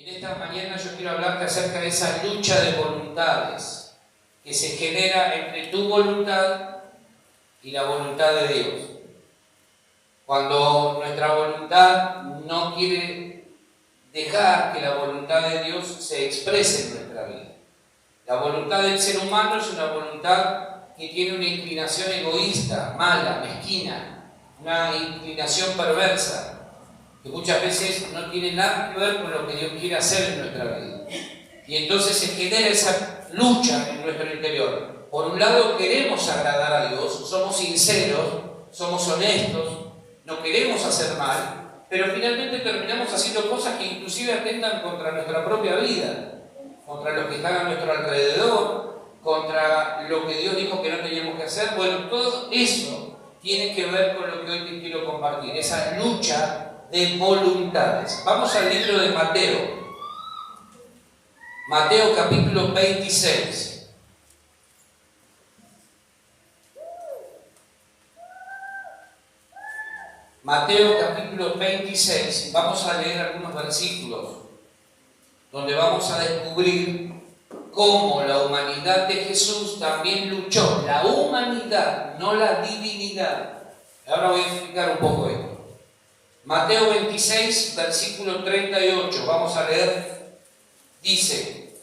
En esta mañana yo quiero hablarte acerca de esa lucha de voluntades que se genera entre tu voluntad y la voluntad de Dios. Cuando nuestra voluntad no quiere dejar que la voluntad de Dios se exprese en nuestra vida. La voluntad del ser humano es una voluntad que tiene una inclinación egoísta, mala, mezquina, una inclinación perversa, que muchas veces no tiene nada que ver con lo que Dios quiere hacer en nuestra vida. Y entonces se genera esa lucha en nuestro interior. Por un lado queremos agradar a Dios, somos sinceros, somos honestos, no queremos hacer mal, pero finalmente terminamos haciendo cosas que inclusive atentan contra nuestra propia vida, contra los que están a nuestro alrededor, contra lo que Dios dijo que no teníamos que hacer. Bueno, todo eso tiene que ver con lo que hoy te quiero compartir, esa lucha de voluntades. Vamos al libro de Mateo. Mateo capítulo 26. Mateo capítulo 26. Vamos a leer algunos versículos donde vamos a descubrir cómo la humanidad de Jesús también luchó. La humanidad, no la divinidad. Ahora voy a explicar un poco esto. Mateo 26, versículo 38, vamos a leer, dice,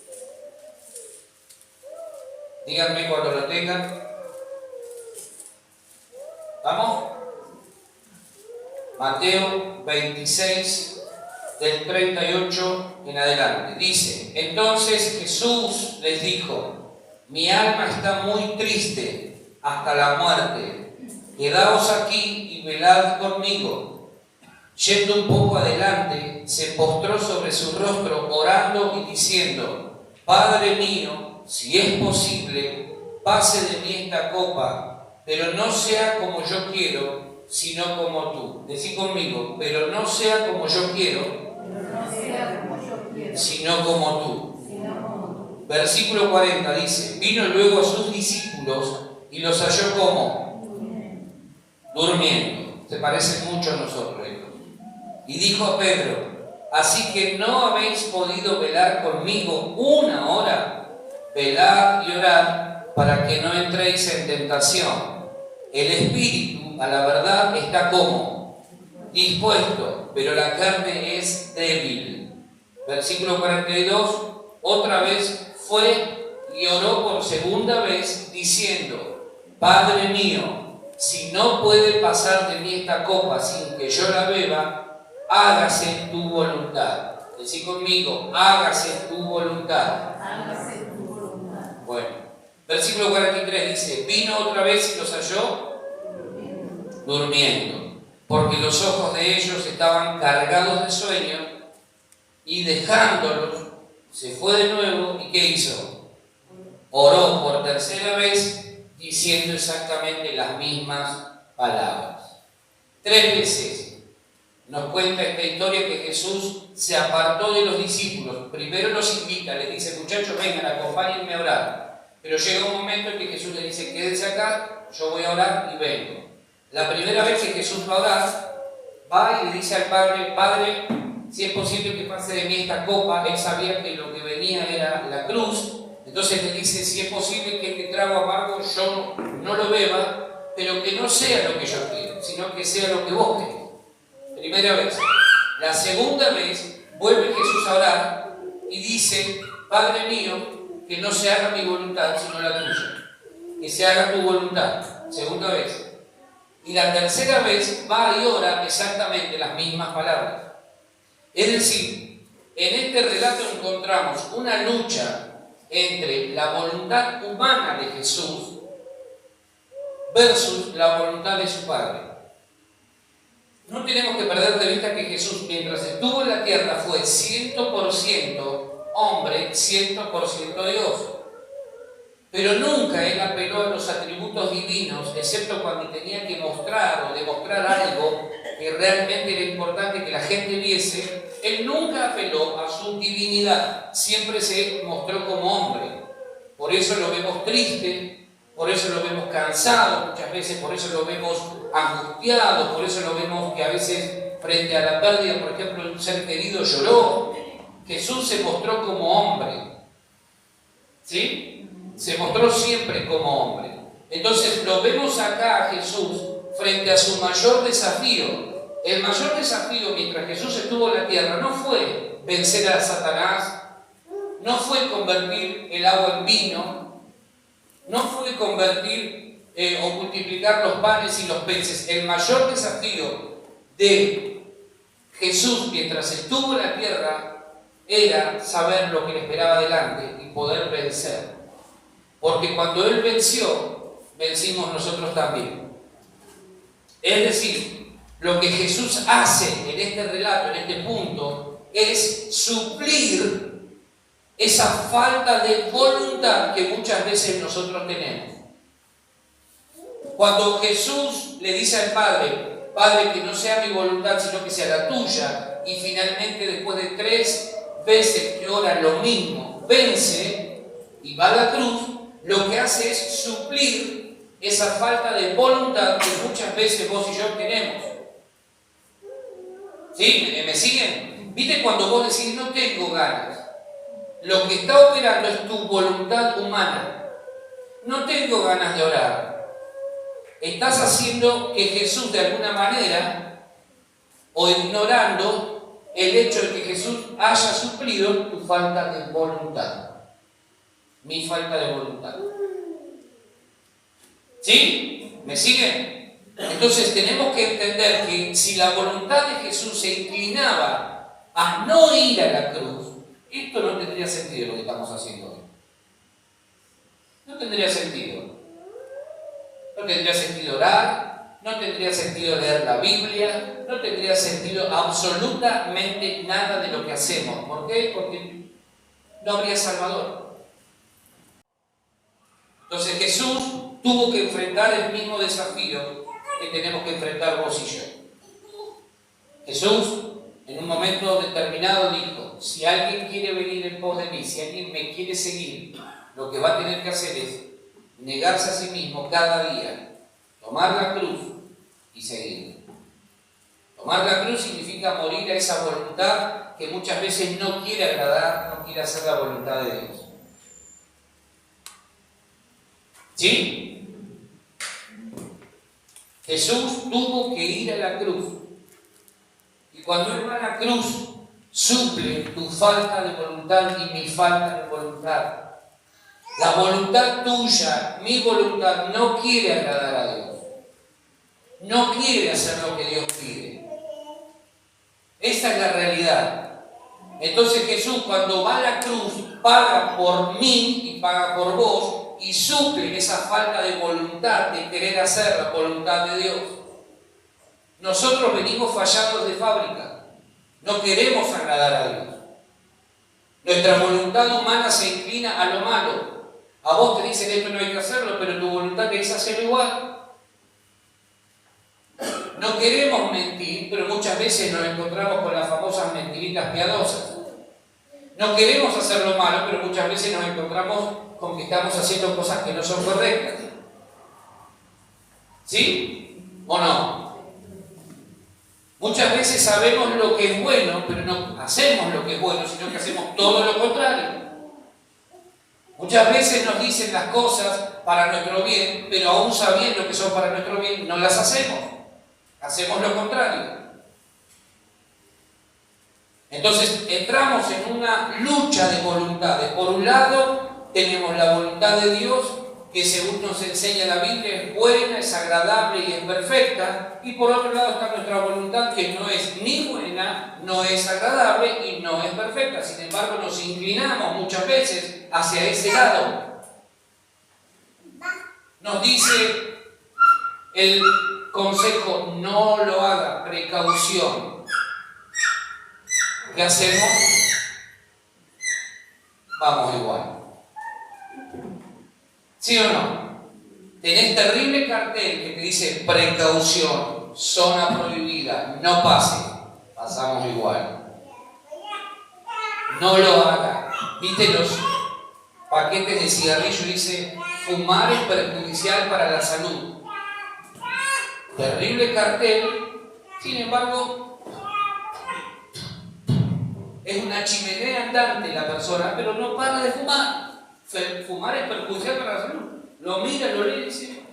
díganme cuando lo tengan, ¿vamos? Mateo 26, del 38 en adelante, dice, entonces Jesús les dijo, mi alma está muy triste hasta la muerte, quedaos aquí y velad conmigo. Yendo un poco adelante, se postró sobre su rostro, orando y diciendo, Padre mío, si es posible, pase de mí esta copa, pero no sea como yo quiero, sino como tú. Decí conmigo, pero no sea como yo quiero, sino como tú. Versículo 40 dice, vino luego a sus discípulos y los halló como durmiendo. Se parecen mucho a nosotros. Y dijo a Pedro, así que no habéis podido velar conmigo una hora, velad y orad para que no entréis en tentación. El espíritu, a la verdad, está como dispuesto, pero la carne es débil. Versículo 42, otra vez fue y oró por segunda vez, diciendo, Padre mío, si no puede pasar de mí esta copa sin que yo la beba, hágase tu voluntad. Decí conmigo, hágase tu voluntad. Hágase tu voluntad. Bueno, versículo 43 dice, vino otra vez y los halló durmiendo, porque los ojos de ellos estaban cargados de sueño, y dejándolos, se fue de nuevo, ¿y qué hizo? Oró por tercera vez, diciendo exactamente las mismas palabras. 3 veces nos cuenta esta historia que Jesús se apartó de los discípulos. Primero los invita, les dice, muchachos, vengan, acompáñenme a orar. Pero llega un momento en que Jesús les dice, quédense acá, yo voy a orar y vengo. La primera vez que Jesús va a orar, va y le dice al Padre, Padre, si es posible que pase de mí esta copa. Él sabía que lo que venía era la cruz. Entonces le dice, si es posible que este trago amargo yo no lo beba, pero que no sea lo que yo quiero, sino que sea lo que vos querés. Primera vez. La segunda vez vuelve Jesús a orar y dice, Padre mío, que no se haga mi voluntad sino la tuya, que se haga tu voluntad. Segunda vez. Y la tercera vez va y ora exactamente las mismas palabras. Es decir, en este relato encontramos una lucha entre la voluntad humana de Jesús versus la voluntad de su Padre. No tenemos que perder de vista que Jesús, mientras estuvo en la tierra, fue 100% hombre, 100% Dios. Pero nunca Él apeló a los atributos divinos, excepto cuando tenía que mostrar o demostrar algo que realmente era importante que la gente viese. Él nunca apeló a su divinidad, siempre se mostró como hombre. Por eso lo vemos triste, por eso lo vemos cansado muchas veces, por eso lo vemos angustiado, por eso lo vemos que a veces frente a la pérdida, por ejemplo, de un ser querido lloró. Jesús se mostró como hombre. ¿Sí? Se mostró siempre como hombre. Entonces lo vemos acá a Jesús frente a su mayor desafío. El mayor desafío mientras Jesús estuvo en la tierra no fue vencer a Satanás, no fue convertir el agua en vino, no fue convertir o multiplicar los panes y los peces. El mayor desafío de Jesús mientras estuvo en la tierra era saber lo que le esperaba delante y poder vencer. Porque cuando Él venció, vencimos nosotros también. Es decir, lo que Jesús hace en este relato, en este punto, es suplir esa falta de voluntad que muchas veces nosotros tenemos. Cuando Jesús le dice al Padre, Padre, que no sea mi voluntad, sino que sea la tuya, y finalmente después de 3 veces que ora lo mismo, vence y va a la cruz, lo que hace es suplir esa falta de voluntad que muchas veces vos y yo tenemos. ¿Sí? ¿Me siguen? ¿Viste cuando vos decís no tengo ganas? Lo que está operando es tu voluntad humana. No tengo ganas de orar. Estás haciendo que Jesús de alguna manera, o ignorando el hecho de que Jesús haya suplido tu falta de voluntad. Mi falta de voluntad. ¿Sí? ¿Me siguen? Entonces tenemos que entender que si la voluntad de Jesús se inclinaba a no ir a la cruz, esto no tendría sentido lo que estamos haciendo hoy. No tendría sentido. No tendría sentido orar, no tendría sentido leer la Biblia, no tendría sentido absolutamente nada de lo que hacemos. ¿Por qué? Porque no habría Salvador. Entonces Jesús tuvo que enfrentar el mismo desafío que tenemos que enfrentar vos y yo. Jesús, en un momento determinado, dijo, si alguien quiere venir en pos de mí, si alguien me quiere seguir, lo que va a tener que hacer es negarse a sí mismo cada día, tomar la cruz y seguir. Tomar la cruz significa morir a esa voluntad que muchas veces no quiere agradar, no quiere hacer la voluntad de Dios. ¿Sí? Jesús tuvo que ir a la cruz. Y cuando Él va a la cruz, suple tu falta de voluntad y mi falta de voluntad. La voluntad tuya, mi voluntad, no quiere agradar a Dios. No quiere hacer lo que Dios pide. Esta es la realidad. Entonces Jesús, cuando va a la cruz, paga por mí y paga por vos y suple esa falta de voluntad de querer hacer la voluntad de Dios. Nosotros venimos fallados de fábrica. No queremos agradar a Dios. Nuestra voluntad humana se inclina a lo malo. A vos te dicen esto no hay que hacerlo, pero tu voluntad te dice hacerlo igual. No queremos mentir, pero muchas veces nos encontramos con las famosas mentiritas piadosas. No queremos hacer lo malo, pero muchas veces nos encontramos con que estamos haciendo cosas que no son correctas. ¿Sí? ¿O no? Muchas veces sabemos lo que es bueno, pero no hacemos lo que es bueno, sino que hacemos todo lo contrario. Muchas veces nos dicen las cosas para nuestro bien, pero aún sabiendo que son para nuestro bien, no las hacemos. Hacemos lo contrario. Entonces entramos en una lucha de voluntades. Por un lado, tenemos la voluntad de Dios, que según nos enseña la Biblia es buena, es agradable y es perfecta. Y por otro lado está nuestra voluntad, que no es ni buena, no es agradable y no es perfecta. Sin embargo, nos inclinamos muchas veces hacia ese lado. Nos dice el consejo, no lo haga, precaución. ¿Qué hacemos? Vamos igual. ¿Sí o no? Tenés terrible cartel que te dice precaución, zona prohibida, no pase. Pasamos igual. No lo haga. ¿Viste los paquetes de cigarrillo? Dice, fumar es perjudicial para la salud. Terrible cartel. Sin embargo, es una chimenea andante la persona, pero no para de fumar. Fumar es perjudicial para la salud. Lo mira, lo lee y dice,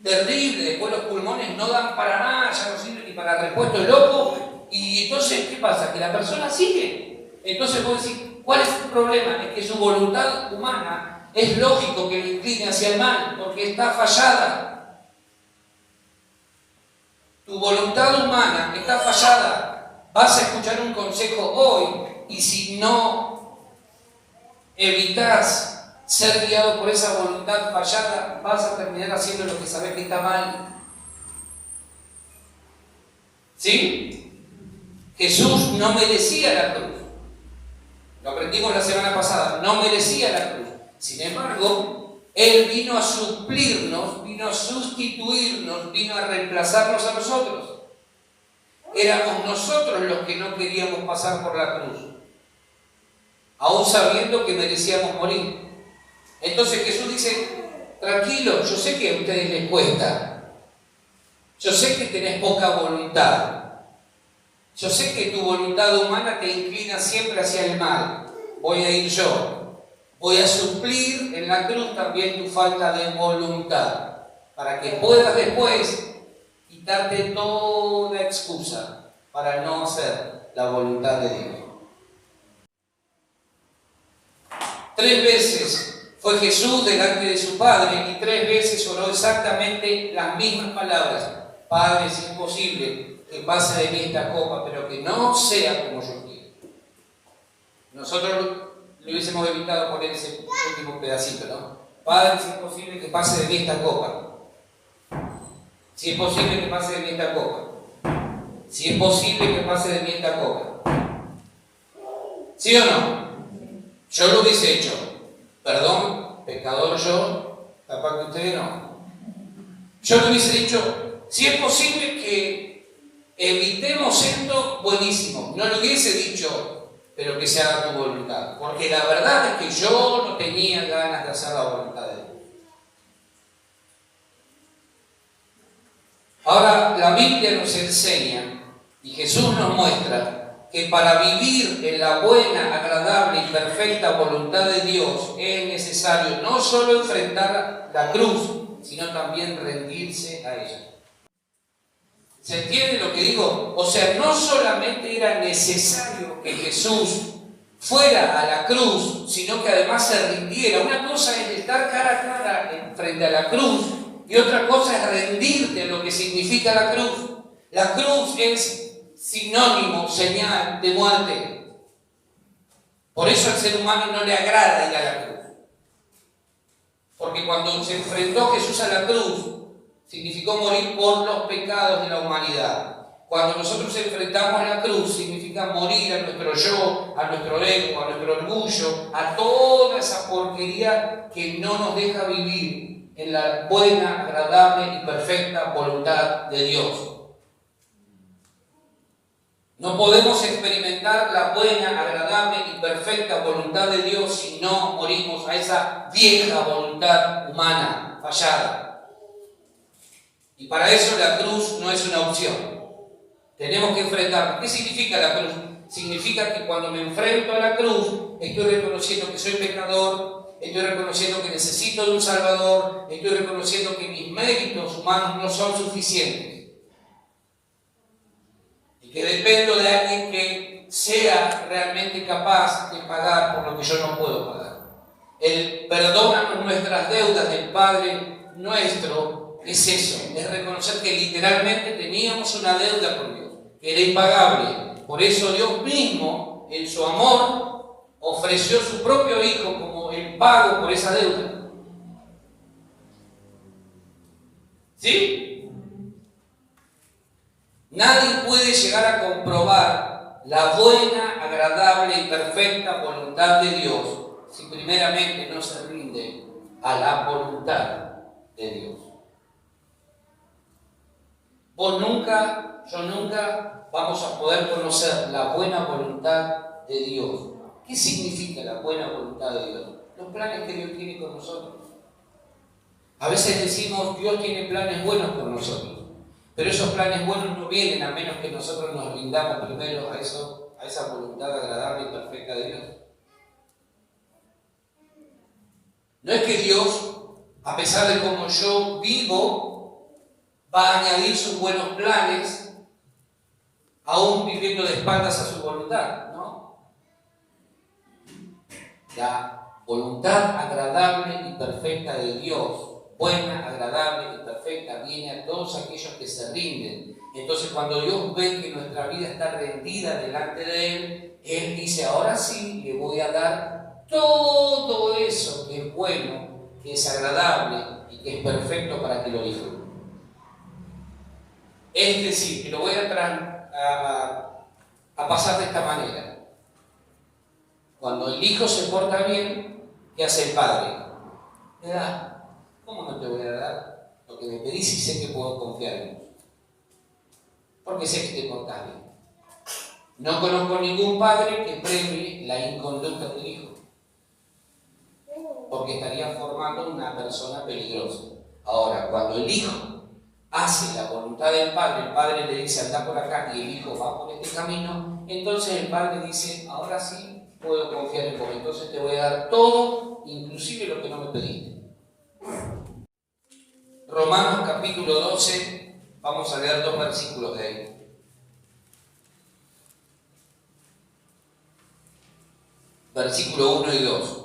terrible, después los pulmones no dan para nada, ya no sirven ni para repuesto de loco. Y entonces, ¿qué pasa? Que la persona sigue. Entonces vos decís, ¿cuál es el problema? Es que su voluntad humana es lógico que le incline hacia el mal, porque está fallada. Tu voluntad humana está fallada. Vas a escuchar un consejo hoy, y si no evitas ser guiado por esa voluntad fallada, vas a terminar haciendo lo que sabes que está mal. ¿Sí? Jesús no merecía la cruz. Lo aprendimos la semana pasada. No merecía la cruz. Sin embargo, Él vino a suplirnos, vino a sustituirnos, vino a reemplazarnos a nosotros. Éramos nosotros los que no queríamos pasar por la cruz, aún sabiendo que merecíamos morir. Entonces Jesús dice, tranquilo, yo sé que a ustedes les cuesta, yo sé que tenés poca voluntad, yo sé que tu voluntad humana te inclina siempre hacia el mal. Voy a ir yo, voy a suplir en la cruz también tu falta de voluntad, para que puedas después quitarte toda excusa para no hacer la voluntad de Dios. 3 veces fue Jesús delante de su Padre y 3 veces oró exactamente las mismas palabras. Padre, si es posible que pase de mí esta copa, pero que no sea como yo quiero. Nosotros le hubiésemos evitado poner ese último pedacito, ¿no? Padre, si es posible que pase de mí esta copa. Si es posible que pase de mí esta copa. Si es posible que pase de mí esta copa. ¿Sí o no? Yo lo hubiese hecho. Perdón, pecador yo, capaz que ustedes no. Yo le hubiese dicho, si es posible que evitemos esto, buenísimo. No lo hubiese dicho, pero que se haga tu voluntad. Porque la verdad es que yo no tenía ganas de hacer la voluntad de Dios. Ahora, la Biblia nos enseña, y Jesús nos muestra, que para vivir en la buena, agradable y perfecta voluntad de Dios es necesario no solo enfrentar la cruz, sino también rendirse a ella. ¿Se entiende lo que digo? O sea, no solamente era necesario que Jesús fuera a la cruz, sino que además se rindiera. Una cosa es estar cara a cara frente a la cruz y otra cosa es rendirte a lo que significa la cruz. La cruz es sinónimo, señal de muerte. Por eso al ser humano no le agrada ir a la cruz. Porque cuando se enfrentó Jesús a la cruz, significó morir por los pecados de la humanidad. Cuando nosotros enfrentamos a la cruz, significa morir a nuestro yo, a nuestro ego, a nuestro orgullo, a toda esa porquería que no nos deja vivir en la buena, agradable y perfecta voluntad de Dios. No podemos experimentar la buena, agradable y perfecta voluntad de Dios si no morimos a esa vieja voluntad humana, fallada. Y para eso la cruz no es una opción. Tenemos que enfrentarnos. ¿Qué significa la cruz? Significa que cuando me enfrento a la cruz, estoy reconociendo que soy pecador, estoy reconociendo que necesito de un Salvador, estoy reconociendo que mis méritos humanos no son suficientes. Que dependo de alguien que sea realmente capaz de pagar por lo que yo no puedo pagar. El perdónanos nuestras deudas del Padre nuestro es eso, es reconocer que literalmente teníamos una deuda con Dios, que era impagable. Por eso Dios mismo, en su amor, ofreció su propio Hijo como el pago por esa deuda. ¿Sí? Nadie puede llegar a comprobar la buena, agradable y perfecta voluntad de Dios si primeramente no se rinde a la voluntad de Dios. Vos nunca, yo nunca vamos a poder conocer la buena voluntad de Dios. ¿Qué significa la buena voluntad de Dios? Los planes que Dios tiene con nosotros. A veces decimos, Dios tiene planes buenos con nosotros. Pero esos planes buenos no vienen a menos que nosotros nos rindamos primero a eso a esa voluntad agradable y perfecta de Dios? No es que Dios, a pesar de cómo yo vivo, va a añadir sus buenos planes, aún viviendo de espaldas a su voluntad, ¿no? La voluntad agradable y perfecta de Dios, buena, agradable y perfecta, viene a todos aquellos que se rinden. Entonces, cuando Dios ve que nuestra vida está rendida delante de Él, Él dice, ahora sí le voy a dar todo eso que es bueno, que es agradable y que es perfecto para que lo disfruten. Es decir, que lo voy a pasar de esta manera. Cuando el hijo se porta bien, ¿qué hace el padre? Le da. ¿Cómo no te voy a dar lo que me pedís y sé que puedo confiar en vos? Porque sé que te portás bien. No conozco ningún padre que premie la inconducta del hijo, porque estaría formando una persona peligrosa. Ahora, cuando el hijo hace la voluntad del padre, el padre le dice anda por acá y el hijo va por este camino, entonces el padre dice, ahora sí puedo confiar en vos, entonces te voy a dar todo, inclusive lo que no me pediste. Romanos capítulo 12, vamos a leer 2 versículos de ahí. Versículo 1 y 2.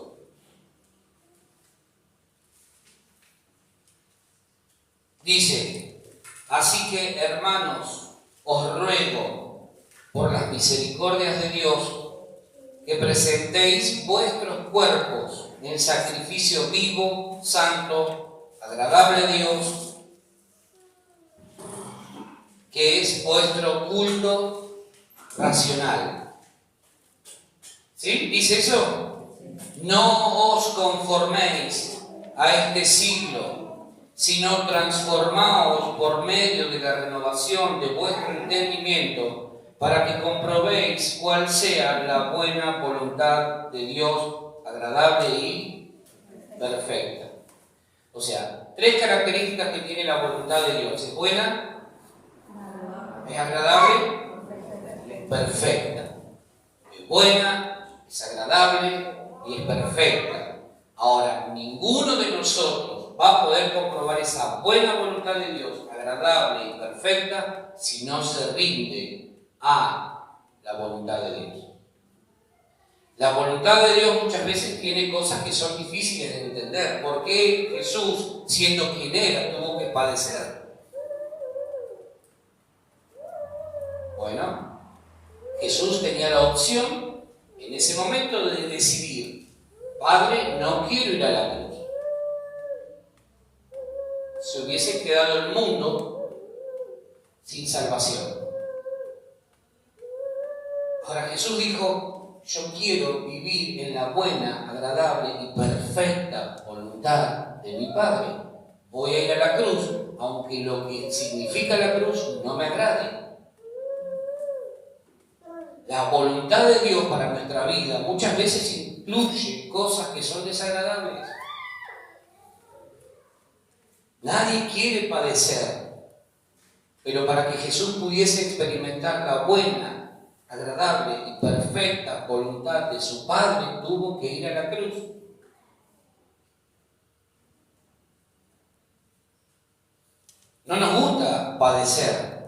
Dice, así que hermanos, os ruego por las misericordias de Dios que presentéis vuestros cuerpos en sacrificio vivo, santo, agradable a Dios, que es vuestro culto racional. ¿Sí? ¿Dice eso? No os conforméis a este siglo, sino transformaos por medio de la renovación de vuestro entendimiento, para que comprobéis cuál sea la buena voluntad de Dios, agradable y perfecta. O sea, 3 características que tiene la voluntad de Dios. Es buena, es agradable, es perfecta. Es buena, es agradable y es perfecta. Ahora, ninguno de nosotros va a poder comprobar esa buena voluntad de Dios, agradable y perfecta, si no se rinde a la voluntad de Dios. La voluntad de Dios muchas veces tiene cosas que son difíciles de entender. ¿Por qué Jesús, siendo quien era, tuvo que padecer? Bueno, Jesús tenía la opción en ese momento de decidir, Padre, no quiero ir a la cruz. Se hubiese quedado el mundo sin salvación. Ahora Jesús dijo, yo quiero vivir en la buena, agradable y perfecta voluntad de mi Padre. Voy a ir a la cruz, aunque lo que significa la cruz no me agrade. La voluntad de Dios para nuestra vida muchas veces incluye cosas que son desagradables. Nadie quiere padecer, pero para que Jesús pudiese experimentar la buena, agradable y perfecta voluntad de su Padre, tuvo que ir a la cruz. No nos gusta padecer,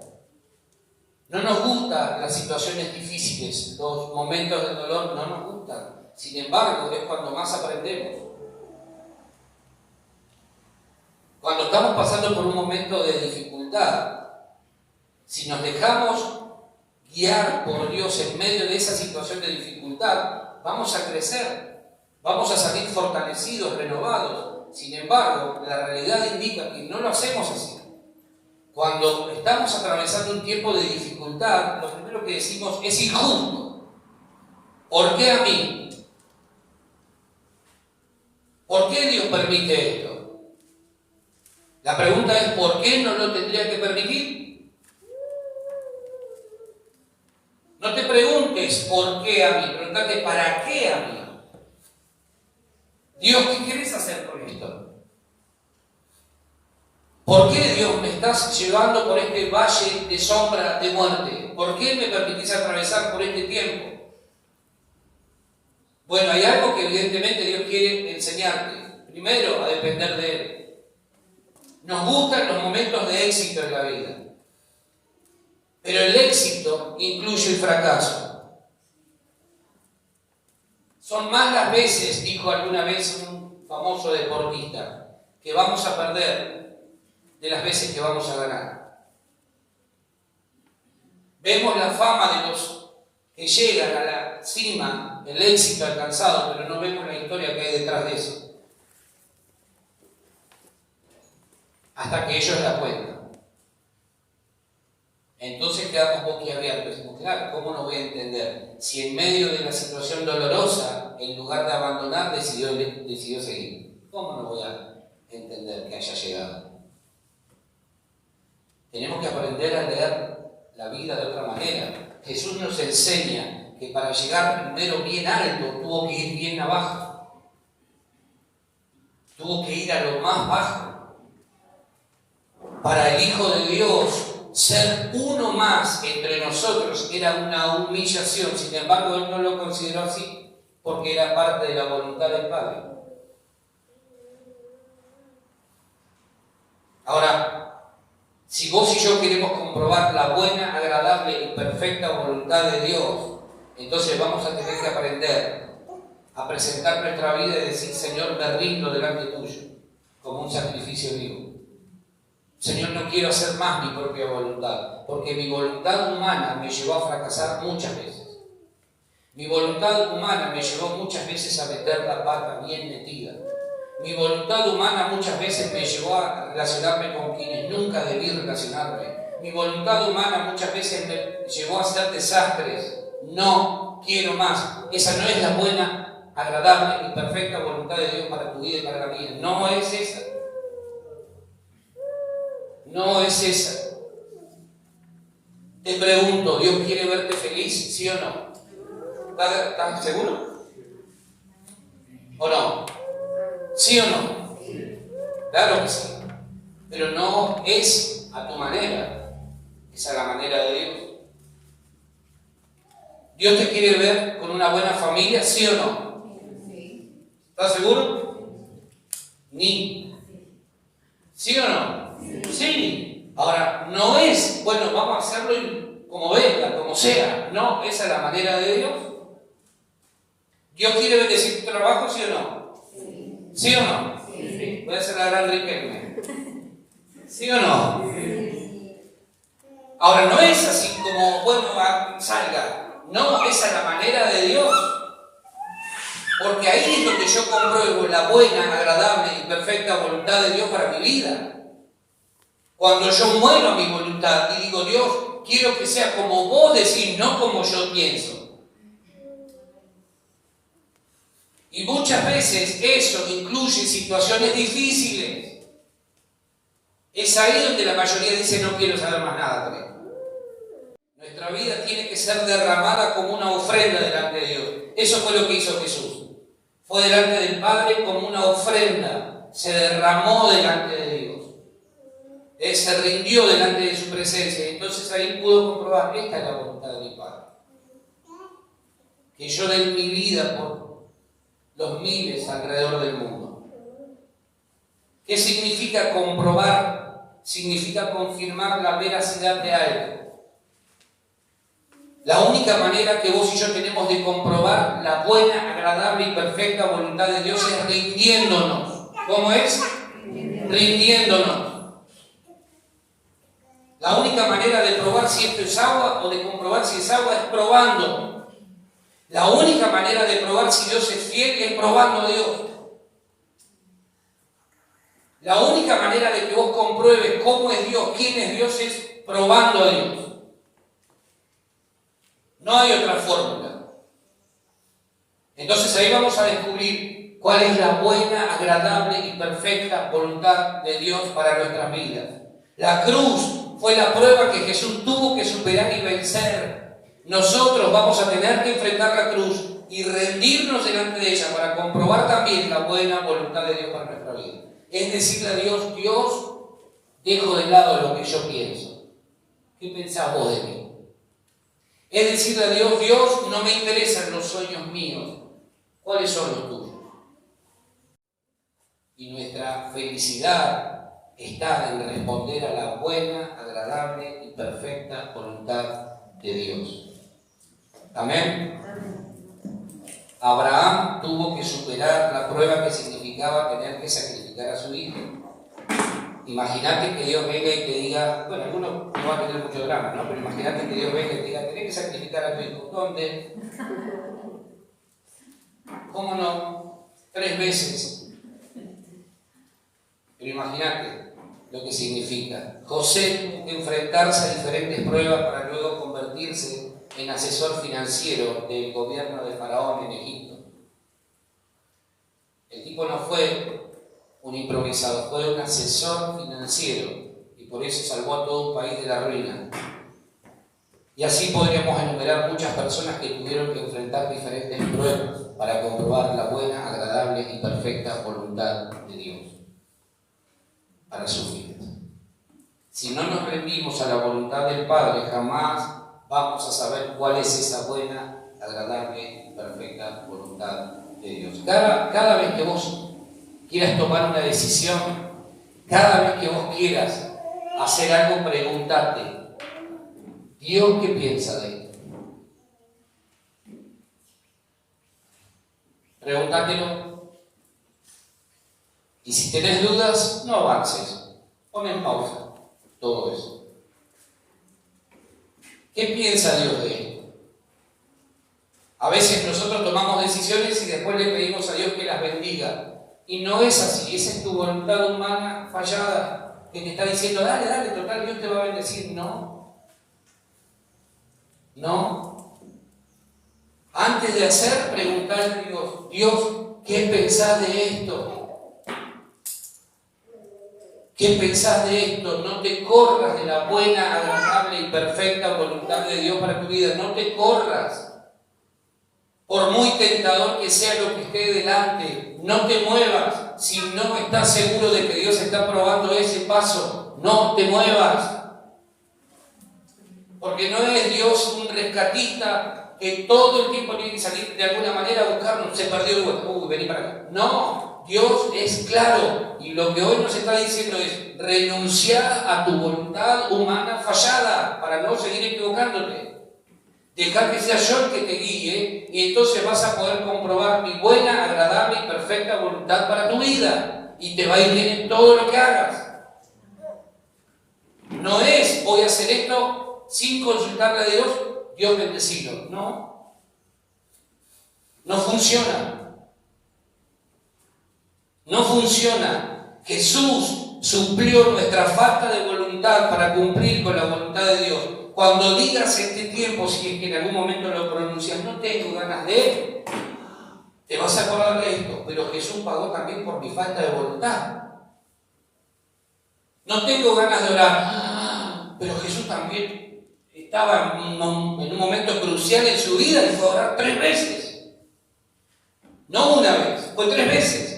no nos gustan las situaciones difíciles, los momentos de dolor no nos gustan. Sin embargo, es cuando más aprendemos. Cuando estamos pasando por un momento de dificultad, si nos dejamos guiar por Dios en medio de esa situación de dificultad, vamos a crecer, vamos a salir fortalecidos, renovados. Sin embargo, la realidad indica que no lo hacemos así. Cuando estamos atravesando un tiempo de dificultad, lo primero que decimos es injusto. ¿Por qué a mí? ¿Por qué Dios permite esto? La pregunta es, ¿por qué no lo tendría que permitir? No te preguntes por qué a mí, pregúntate para qué a mí. Dios, ¿qué quieres hacer con esto? ¿Por qué, Dios, me estás llevando por este valle de sombra de muerte? ¿Por qué me permitís atravesar por este tiempo? Bueno, hay algo que evidentemente Dios quiere enseñarte. Primero, a depender de Él. Nos gustan los momentos de éxito en la vida. Pero el éxito incluye el fracaso. Son más las veces, dijo alguna vez un famoso deportista, que vamos a perder de las veces que vamos a ganar. Vemos la fama de los que llegan a la cima, el éxito alcanzado, pero no vemos la historia que hay detrás de eso. Hasta que ellos la cuentan. Entonces quedamos boquiabiertos. Decimos, claro, ¿cómo no voy a entender? Si en medio de la situación dolorosa, en lugar de abandonar, decidió seguir. ¿Cómo no voy a entender que haya llegado? Tenemos que aprender a leer la vida de otra manera. Jesús nos enseña que para llegar primero bien alto, tuvo que ir bien abajo. Tuvo que ir a lo más bajo. Para el Hijo de Dios, ser uno más entre nosotros era una humillación. Sin embargo, Él no lo consideró así, porque era parte de la voluntad del Padre. Ahora, si vos y yo queremos comprobar la buena, agradable y perfecta voluntad de Dios, entonces vamos a tener que aprender a presentar nuestra vida y decir, Señor, me rindo delante tuyo, como un sacrificio vivo. Señor, no quiero hacer más mi propia voluntad, porque mi voluntad humana me llevó a fracasar muchas veces. Mi voluntad humana me llevó muchas veces a meter la pata bien metida. Mi voluntad humana muchas veces me llevó a relacionarme con quienes nunca debí relacionarme. Mi voluntad humana muchas veces me llevó a hacer desastres. No quiero más. Esa no es la buena, agradable y perfecta voluntad de Dios para tu vida y para la mía. No es esa. No es esa. Te pregunto, ¿Dios quiere verte feliz? ¿Sí o no? ¿Estás seguro? ¿O no? ¿Sí o no? Claro que sí. Pero no es a tu manera. Es a la manera de Dios. ¿Dios te quiere ver con una buena familia? ¿Sí o no? ¿Estás seguro? Ni. ¿Sí o no? Sí. Ahora, no es, bueno, vamos a hacerlo como venga, como sea. No, esa es la manera de Dios. ¿Dios quiere bendecir tu trabajo? ¿Sí o no? ¿Sí o no? Sí. Voy a hacer la gran riqueza. ¿Sí o no? Sí. Ahora, no es así como, bueno, salga. No, esa es la manera de Dios. Porque ahí es donde yo compruebo la buena, agradable y perfecta voluntad de Dios para mi vida. Cuando yo muero a mi voluntad y digo, Dios, quiero que sea como vos decís, no como yo pienso. Y muchas veces eso incluye situaciones difíciles. Es ahí donde la mayoría dice, no quiero saber más nada de esto. Nuestra vida tiene que ser derramada como una ofrenda delante de Dios. Eso fue lo que hizo Jesús. Fue delante del Padre como una ofrenda. Se derramó delante de Dios. Él se rindió delante de su presencia. Entonces ahí pudo comprobar, esta es la voluntad de mi Padre. Que yo dé mi vida por los miles alrededor del mundo. ¿Qué significa comprobar? Significa confirmar la veracidad de algo. La única manera que vos y yo tenemos de comprobar la buena, agradable y perfecta voluntad de Dios es rindiéndonos. ¿Cómo es? Rindiéndonos. La única manera de probar si esto es agua o de comprobar si es agua es probando. La única manera de probar si Dios es fiel es probando a Dios. La única manera de que vos compruebes cómo es Dios, quién es Dios, es probando a Dios. No hay otra fórmula. Entonces ahí vamos a descubrir cuál es la buena, agradable y perfecta voluntad de Dios para nuestras vidas. La cruz fue la prueba que Jesús tuvo que superar y vencer. Nosotros vamos a tener que enfrentar la cruz y rendirnos delante de ella para comprobar también la buena voluntad de Dios para nuestra vida. Es decirle a Dios, Dios, Dejo de lado lo que yo pienso. ¿Qué pensás vos de mí? Es decirle a Dios, Dios, no me interesan los sueños míos. ¿Cuáles son los tuyos? Y nuestra felicidad está en responder a la buena, agradable y perfecta voluntad de Dios. Amén. Abraham tuvo que superar la prueba que significaba tener que sacrificar a su hijo. Imagínate que Dios venga y te diga, bueno, algunos no van a tener mucho drama, ¿no? Pero imagínate que Dios venga y te diga, tenés que sacrificar a tu hijo. ¿Dónde? ¿Cómo no? 3 veces. Pero imagínate lo que significa. José tuvo que enfrentarse a diferentes pruebas para luego convertirse en asesor financiero del gobierno de Faraón en Egipto. El tipo no fue un improvisado, fue un asesor financiero y por eso salvó a todo un país de la ruina. Y así podríamos enumerar muchas personas que tuvieron que enfrentar diferentes pruebas para comprobar la buena, agradable y perfecta voluntad de Dios para sus vidas. Si no nos rendimos a la voluntad del Padre, jamás vamos a saber cuál es esa buena, agradable y perfecta voluntad de Dios. Cada vez que vos quieras tomar una decisión, cada vez que vos quieras hacer algo, pregúntate, ¿Dios qué piensa de esto? Pregúntatelo. Y si tenés dudas, no avances. Pon en pausa todo eso. ¿Qué piensa Dios de esto? A veces nosotros tomamos decisiones y después le pedimos a Dios que las bendiga. Y no es así, esa es tu voluntad humana fallada, que te está diciendo, dale, dale, total, Dios te va a bendecir. No. No. Antes de hacer, preguntarle a Dios, Dios, ¿qué pensás de esto? ¿Qué pensás de esto? No te corras de la buena, agradable y perfecta voluntad de Dios para tu vida. No te corras. Por muy tentador que sea lo que esté delante, no te muevas. Si no estás seguro de que Dios está probando ese paso, no te muevas. Porque no es Dios un rescatista que todo el tiempo tiene que salir de alguna manera a buscarnos. Se perdió de vuelta. Vení para acá. No, Dios es claro. Y lo que hoy nos está diciendo es renunciar a tu voluntad humana fallada para no seguir equivocándote. Dejar que sea yo el que te guíe y entonces vas a poder comprobar mi buena, agradable y perfecta voluntad para tu vida. Y te va a ir bien en todo lo que hagas. No es voy a hacer esto sin consultarle a Dios, Dios bendecido. No. No funciona. No funciona. Jesús suplió nuestra falta de voluntad para cumplir con la voluntad de Dios. Cuando digas este tiempo, si es que en algún momento lo pronuncias, no tengo ganas de, te vas a acordar de esto, pero Jesús pagó también por mi falta de voluntad. No tengo ganas de orar, pero Jesús también estaba en un momento crucial en su vida y fue a orar 3 veces. No una vez, fue 3 veces.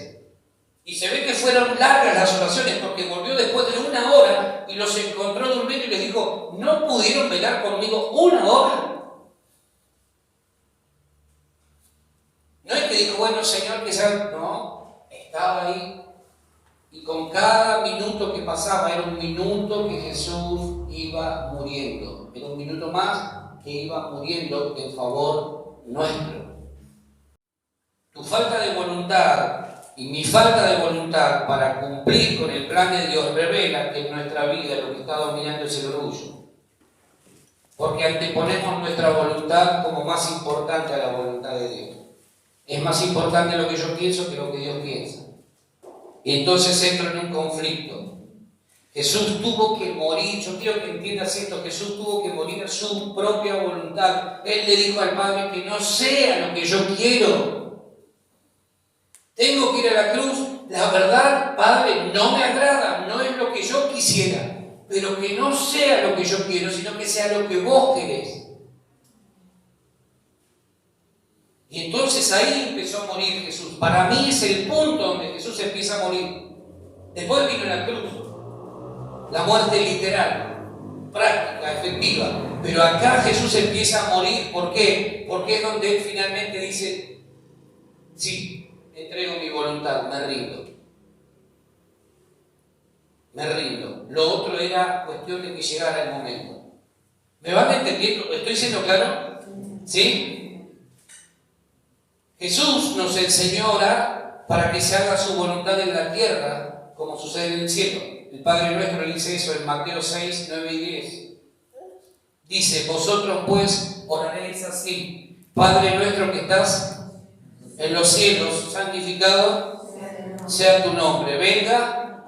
Y se ve que fueron largas las oraciones porque volvió después de 1 hora y los encontró durmiendo y les dijo, ¿no pudieron velar conmigo 1 hora? No es que dijo, bueno, Señor, que sea... No, estaba ahí. Y con cada minuto que pasaba era un minuto que Jesús iba muriendo. Era un minuto más que iba muriendo en favor nuestro. Tu falta de voluntad y mi falta de voluntad para cumplir con el plan de Dios revela que en nuestra vida lo que está dominando es el orgullo. Porque anteponemos nuestra voluntad como más importante a la voluntad de Dios. Es más importante lo que yo pienso que lo que Dios piensa. Y entonces entro en un conflicto. Jesús tuvo que morir, yo quiero que entiendas esto, Jesús tuvo que morir a su propia voluntad. Él le dijo al Padre que no sea lo que yo quiero. Tengo que ir a la cruz, la verdad, Padre, no me agrada, no es lo que yo quisiera, pero que no sea lo que yo quiero, sino que sea lo que vos querés. Y entonces ahí empezó a morir Jesús. Para mí es el punto donde Jesús empieza a morir. Después vino la cruz. La muerte literal, práctica, efectiva. Pero acá Jesús empieza a morir. ¿Por qué? Porque es donde Él finalmente dice, sí, entrego mi voluntad, me rindo. Me rindo. Lo otro era cuestión de que llegara el momento. ¿Me van entendiendo? ¿Estoy siendo claro? ¿Sí? Jesús nos enseñó a orar para que se haga su voluntad en la tierra como sucede en el cielo. El Padre Nuestro dice eso en Mateo 6, 9 y 10. Dice, vosotros pues oraréis así: Padre nuestro que estás en los cielos, santificado sea tu nombre. Venga,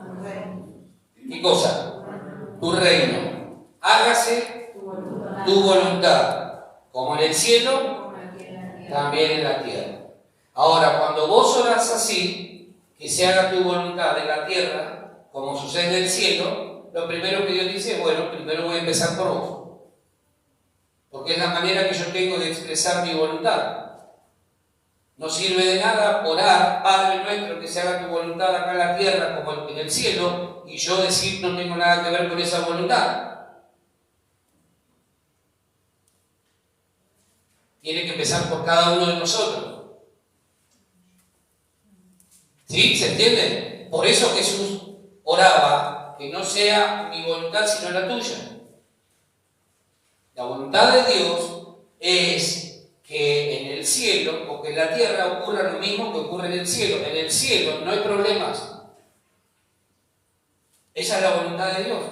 ¿qué cosa? Tu reino. Hágase tu voluntad, como en el cielo, también en la tierra. Ahora, cuando vos orás así, que se haga tu voluntad en la tierra, como sucede en el cielo, lo primero que Dios dice es, bueno, primero voy a empezar por vos. Porque es la manera que yo tengo de expresar mi voluntad. No sirve de nada orar, Padre nuestro, que se haga tu voluntad acá en la tierra como en el cielo, y yo decir no tengo nada que ver con esa voluntad. Tiene que empezar por cada uno de nosotros. ¿Sí? ¿Se entiende? Por eso Jesús oraba que no sea mi voluntad sino la tuya. La voluntad de Dios es que en el cielo o que en la tierra ocurra lo mismo que ocurre en el cielo. En el cielo no hay problemas. Esa es la voluntad de Dios.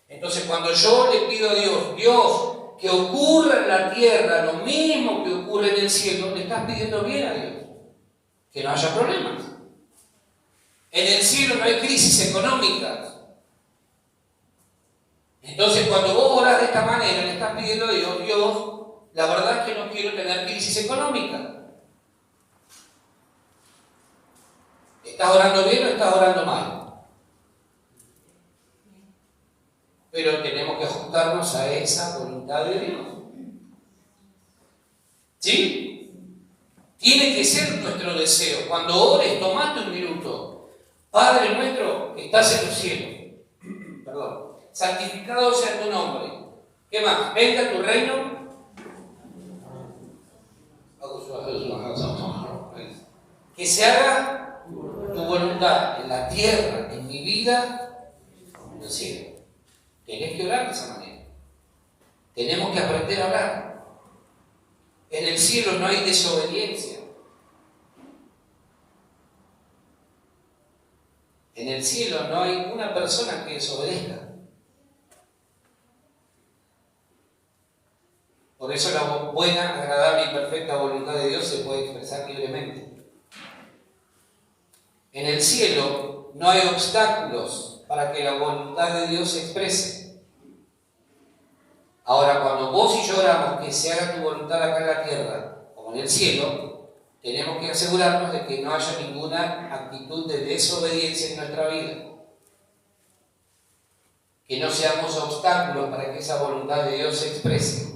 Entonces, cuando yo le pido a Dios, Dios, que ocurra en la tierra lo mismo que ocurre en el cielo, le estás pidiendo bien a Dios. Que no haya problemas. En el cielo no hay crisis económicas. Entonces, cuando vos orás de esta manera, le estás pidiendo a Dios, Dios, la verdad es que no quiero tener crisis económica. ¿Estás orando bien o estás orando mal? Pero tenemos que ajustarnos a esa voluntad de Dios. ¿Sí? Tiene que ser nuestro deseo. Cuando ores, tomate un minuto. Padre nuestro que estás en los cielos. Perdón. Santificado sea tu nombre. ¿Qué más? Venga tu reino. Que se haga tu voluntad en la tierra, en mi vida, como en el cielo. Tenés que orar de esa manera. Tenemos que aprender a orar. En el cielo no hay desobediencia. En el cielo no hay una persona que desobedezca. Por eso la buena, agradable y perfecta voluntad de Dios se puede expresar libremente. En el cielo no hay obstáculos para que la voluntad de Dios se exprese. Ahora, cuando vos y yo oramos que se haga tu voluntad acá en la tierra, como en el cielo, tenemos que asegurarnos de que no haya ninguna actitud de desobediencia en nuestra vida. Que no seamos obstáculos para que esa voluntad de Dios se exprese.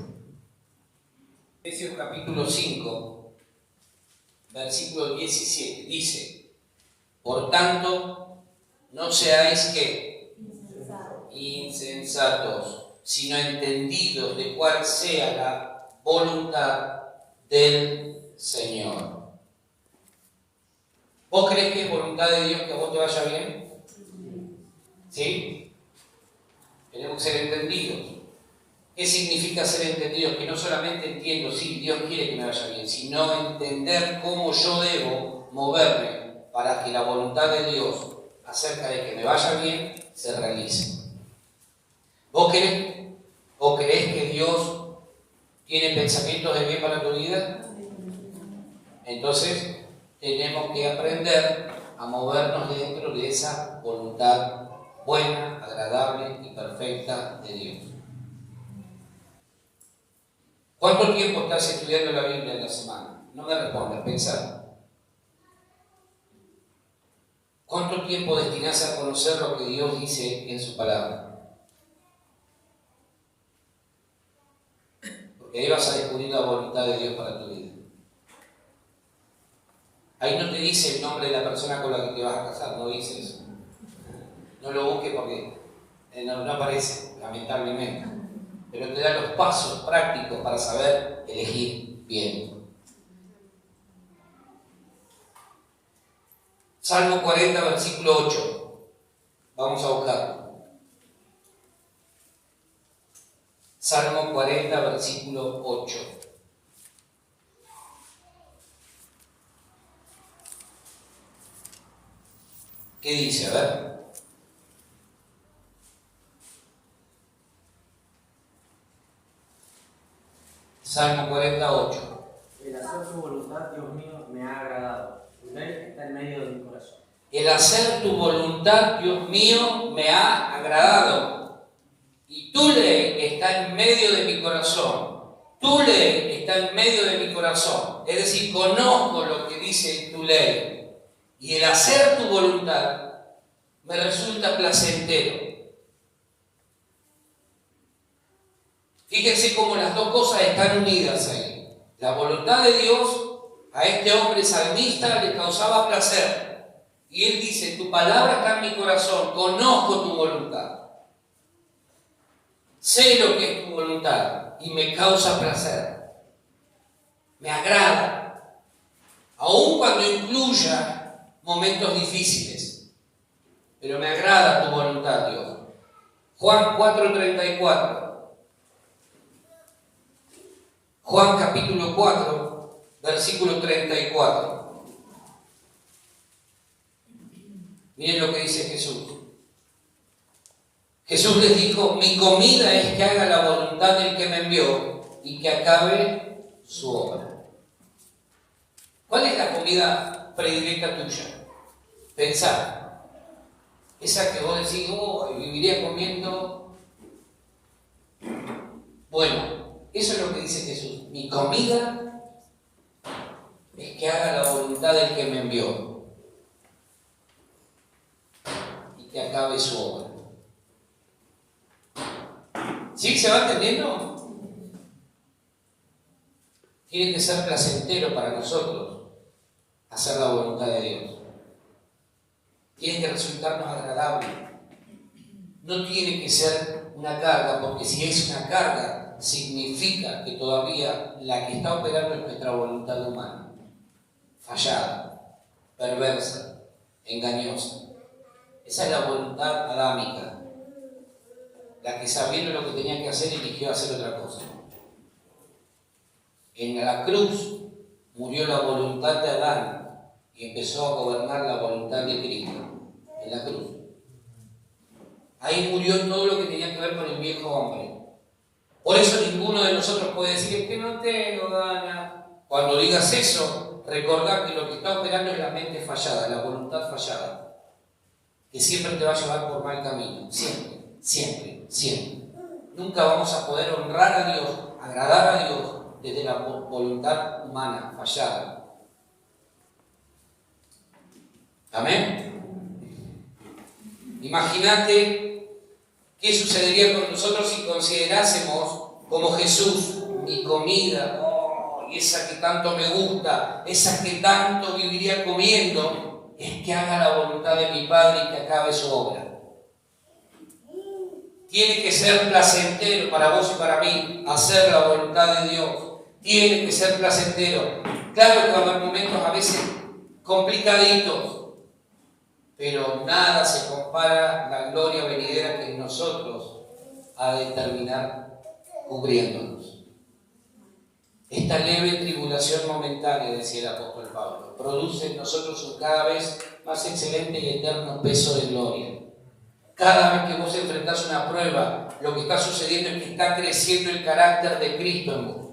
Efesios capítulo 5, versículo 17, dice: por tanto, no seáis ¿qué? Insensatos, sino entendidos de cuál sea la voluntad del Señor. ¿Vos crees que es voluntad de Dios que a vos te vaya bien? ¿Sí? Tenemos que ser entendidos. ¿Qué significa ser entendidos? Que no solamente entiendo, sí, Dios quiere que me vaya bien, sino entender cómo yo debo moverme para que la voluntad de Dios acerca de que me vaya bien se realice. ¿Vos creés que Dios tiene pensamientos de bien para tu vida? Entonces tenemos que aprender a movernos dentro de esa voluntad buena, agradable y perfecta de Dios. ¿Cuánto tiempo estás estudiando la Biblia en la semana? No me respondas, pensá. ¿Cuánto tiempo destinás a conocer lo que Dios dice en su palabra? Porque ahí vas a descubrir la voluntad de Dios para tu vida. Ahí no te dice el nombre de la persona con la que te vas a casar, no dice eso. No lo busques porque No aparece, lamentablemente. Pero te da los pasos prácticos para saber elegir bien. Salmo 40, versículo 8. Vamos a buscarlo. Salmo 40, versículo 8. ¿Qué dice? A ver. Salmo 48. El hacer tu voluntad, Dios mío, me ha agradado. Tu ley está en medio de mi corazón. El hacer tu voluntad, Dios mío, me ha agradado. Y tu ley está en medio de mi corazón. Tu ley está en medio de mi corazón. Es decir, conozco lo que dice tu ley. Y el hacer tu voluntad me resulta placentero. Fíjense cómo las dos cosas están unidas ahí. La voluntad de Dios a este hombre salmista le causaba placer. Y él dice, tu palabra está en mi corazón, conozco tu voluntad. Sé lo que es tu voluntad y me causa placer. Me agrada. Aun cuando incluya momentos difíciles. Pero me agrada tu voluntad, Dios. Juan 4:34. Juan capítulo 4, versículo 34. Miren lo que dice Jesús. Jesús les dijo, mi comida es que haga la voluntad del que me envió y que acabe su obra. ¿Cuál es la comida predilecta tuya? Pensar. Esa que vos decís, viviría comiendo. Bueno, eso es lo que dice Jesús. Mi comida es que haga la voluntad del que me envió y que acabe su obra. ¿Sí? ¿Se va entendiendo? Tiene que ser placentero para nosotros hacer la voluntad de Dios. Tiene que resultarnos agradable. No tiene que ser una carga, porque si es una carga, significa que todavía la que está operando es nuestra voluntad humana, fallada, perversa, engañosa. Esa es la voluntad adámica, la que sabiendo lo que tenía que hacer eligió hacer otra cosa. En la cruz murió la voluntad de Adán y empezó a gobernar la voluntad de Cristo. En la cruz. Ahí murió todo lo que tenía que ver con el viejo hombre. Por eso ninguno de nosotros puede decir, es que no tengo ganas. Cuando digas eso, recordá que lo que está operando es la mente fallada, la voluntad fallada, que siempre te va a llevar por mal camino. Siempre, siempre, siempre. Nunca vamos a poder honrar a Dios, agradar a Dios desde la voluntad humana fallada. Amén. Imagínate qué sucedería con nosotros si considerásemos como Jesús, mi comida, y esa que tanto me gusta, esa que tanto viviría comiendo, es que haga la voluntad de mi Padre y que acabe su obra. Tiene que ser placentero para vos y para mí hacer la voluntad de Dios. Tiene que ser placentero. Claro que va a haber momentos a veces complicaditos, pero nada se compara a la gloria venidera que en nosotros ha de terminar cubriéndonos. Esta leve tribulación momentánea, decía el apóstol Pablo, produce en nosotros un cada vez más excelente y eterno peso de gloria. Cada vez que vos enfrentás una prueba, lo que está sucediendo es que está creciendo el carácter de Cristo en vos.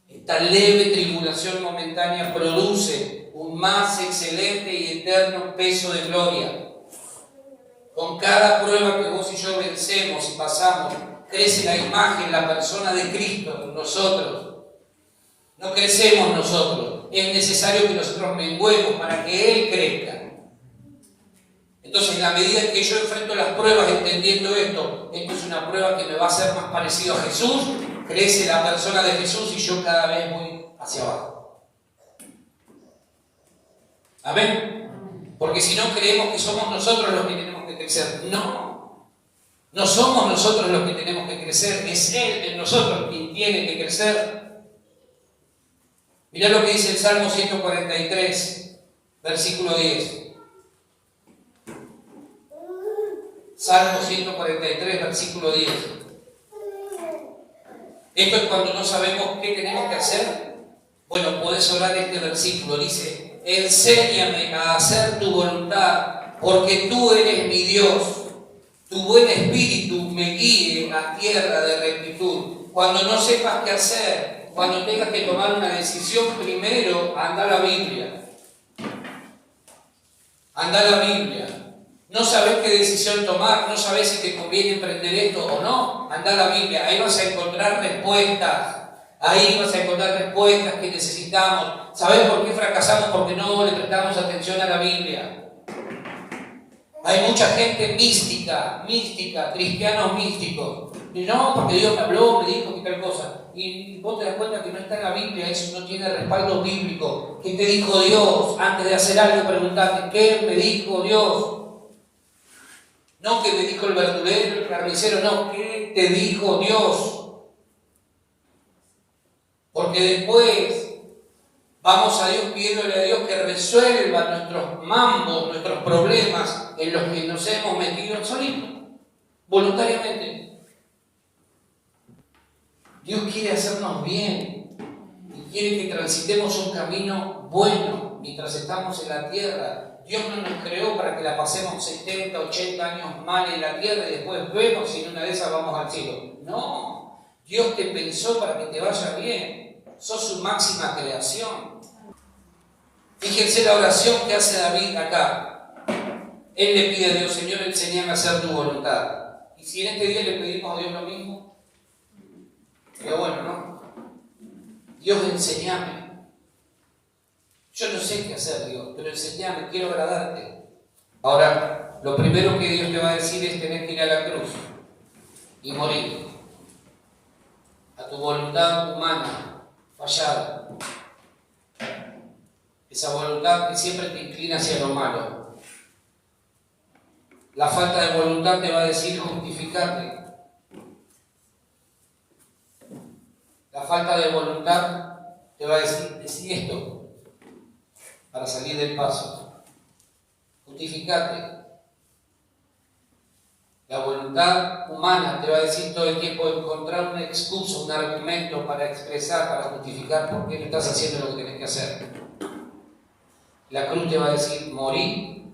Esta leve tribulación momentánea produce un más excelente y eterno peso de gloria. Con cada prueba que vos y yo vencemos y pasamos, crece la imagen, la persona de Cristo en nosotros. No crecemos nosotros, es necesario que nosotros menguemos para que Él crezca. Entonces, en la medida en que yo enfrento las pruebas entendiendo esto es una prueba que me va a hacer más parecido a Jesús, crece la persona de Jesús y yo cada vez voy hacia abajo. Amén. Porque si no creemos que somos nosotros los que tenemos que crecer. No. No somos nosotros los que tenemos que crecer, es Él en nosotros quien tiene que crecer. Mirá lo que dice el Salmo 143, versículo 10. Salmo 143, versículo 10. Esto es cuando no sabemos qué tenemos que hacer. Bueno, podés orar este versículo. Dice, enséñame a hacer tu voluntad, porque tú eres mi Dios. Tu buen espíritu me guíe a tierra de rectitud. Cuando no sepas qué hacer, cuando tengas que tomar una decisión, primero anda a la Biblia. Anda a la Biblia. No sabes qué decisión tomar, no sabes si te conviene emprender esto o no, anda a la Biblia. Ahí vas a encontrar respuestas. Ahí vas a encontrar respuestas que necesitamos. ¿Sabes por qué fracasamos? Porque no le prestamos atención a la Biblia. Hay mucha gente mística, cristianos místicos. Y no, porque Dios me habló, me dijo que tal cosa. Y vos te das cuenta que no está en la Biblia, eso no tiene respaldo bíblico. ¿Qué te dijo Dios? Antes de hacer algo, preguntarte, ¿qué me dijo Dios? No que me dijo el verdulero, el carnicero, no, ¿qué te dijo Dios? Porque después vamos a Dios pidiéndole a Dios que resuelva nuestros mambos, nuestros problemas en los que nos hemos metido solitos, voluntariamente. Dios quiere hacernos bien y quiere que transitemos un camino bueno mientras estamos en la tierra. Dios no nos creó para que la pasemos 70, 80 años mal en la tierra y después vemos si en una de esas vamos al cielo. No, Dios te pensó para que te vaya bien. Sos su máxima creación. Fíjense la oración que hace David acá. Él le pide a Dios, Señor, enséñame a hacer tu voluntad. Y si en este día le pedimos a Dios lo mismo, pero bueno, ¿no? Dios, enséñame. Yo no sé qué hacer, Dios, pero enséñame, quiero agradarte. Ahora, lo primero que Dios te va a decir es tener que ir a la cruz y morir a tu voluntad humana, fallada. Esa voluntad que siempre te inclina hacia lo malo. La falta de voluntad te va a decir justificarte. La falta de voluntad te va a decir esto para salir del paso. Justificarte. La voluntad humana te va a decir todo el tiempo encontrar una excusa, un argumento para expresar, para justificar por qué no estás haciendo lo que tienes que hacer. La cruz te va a decir morir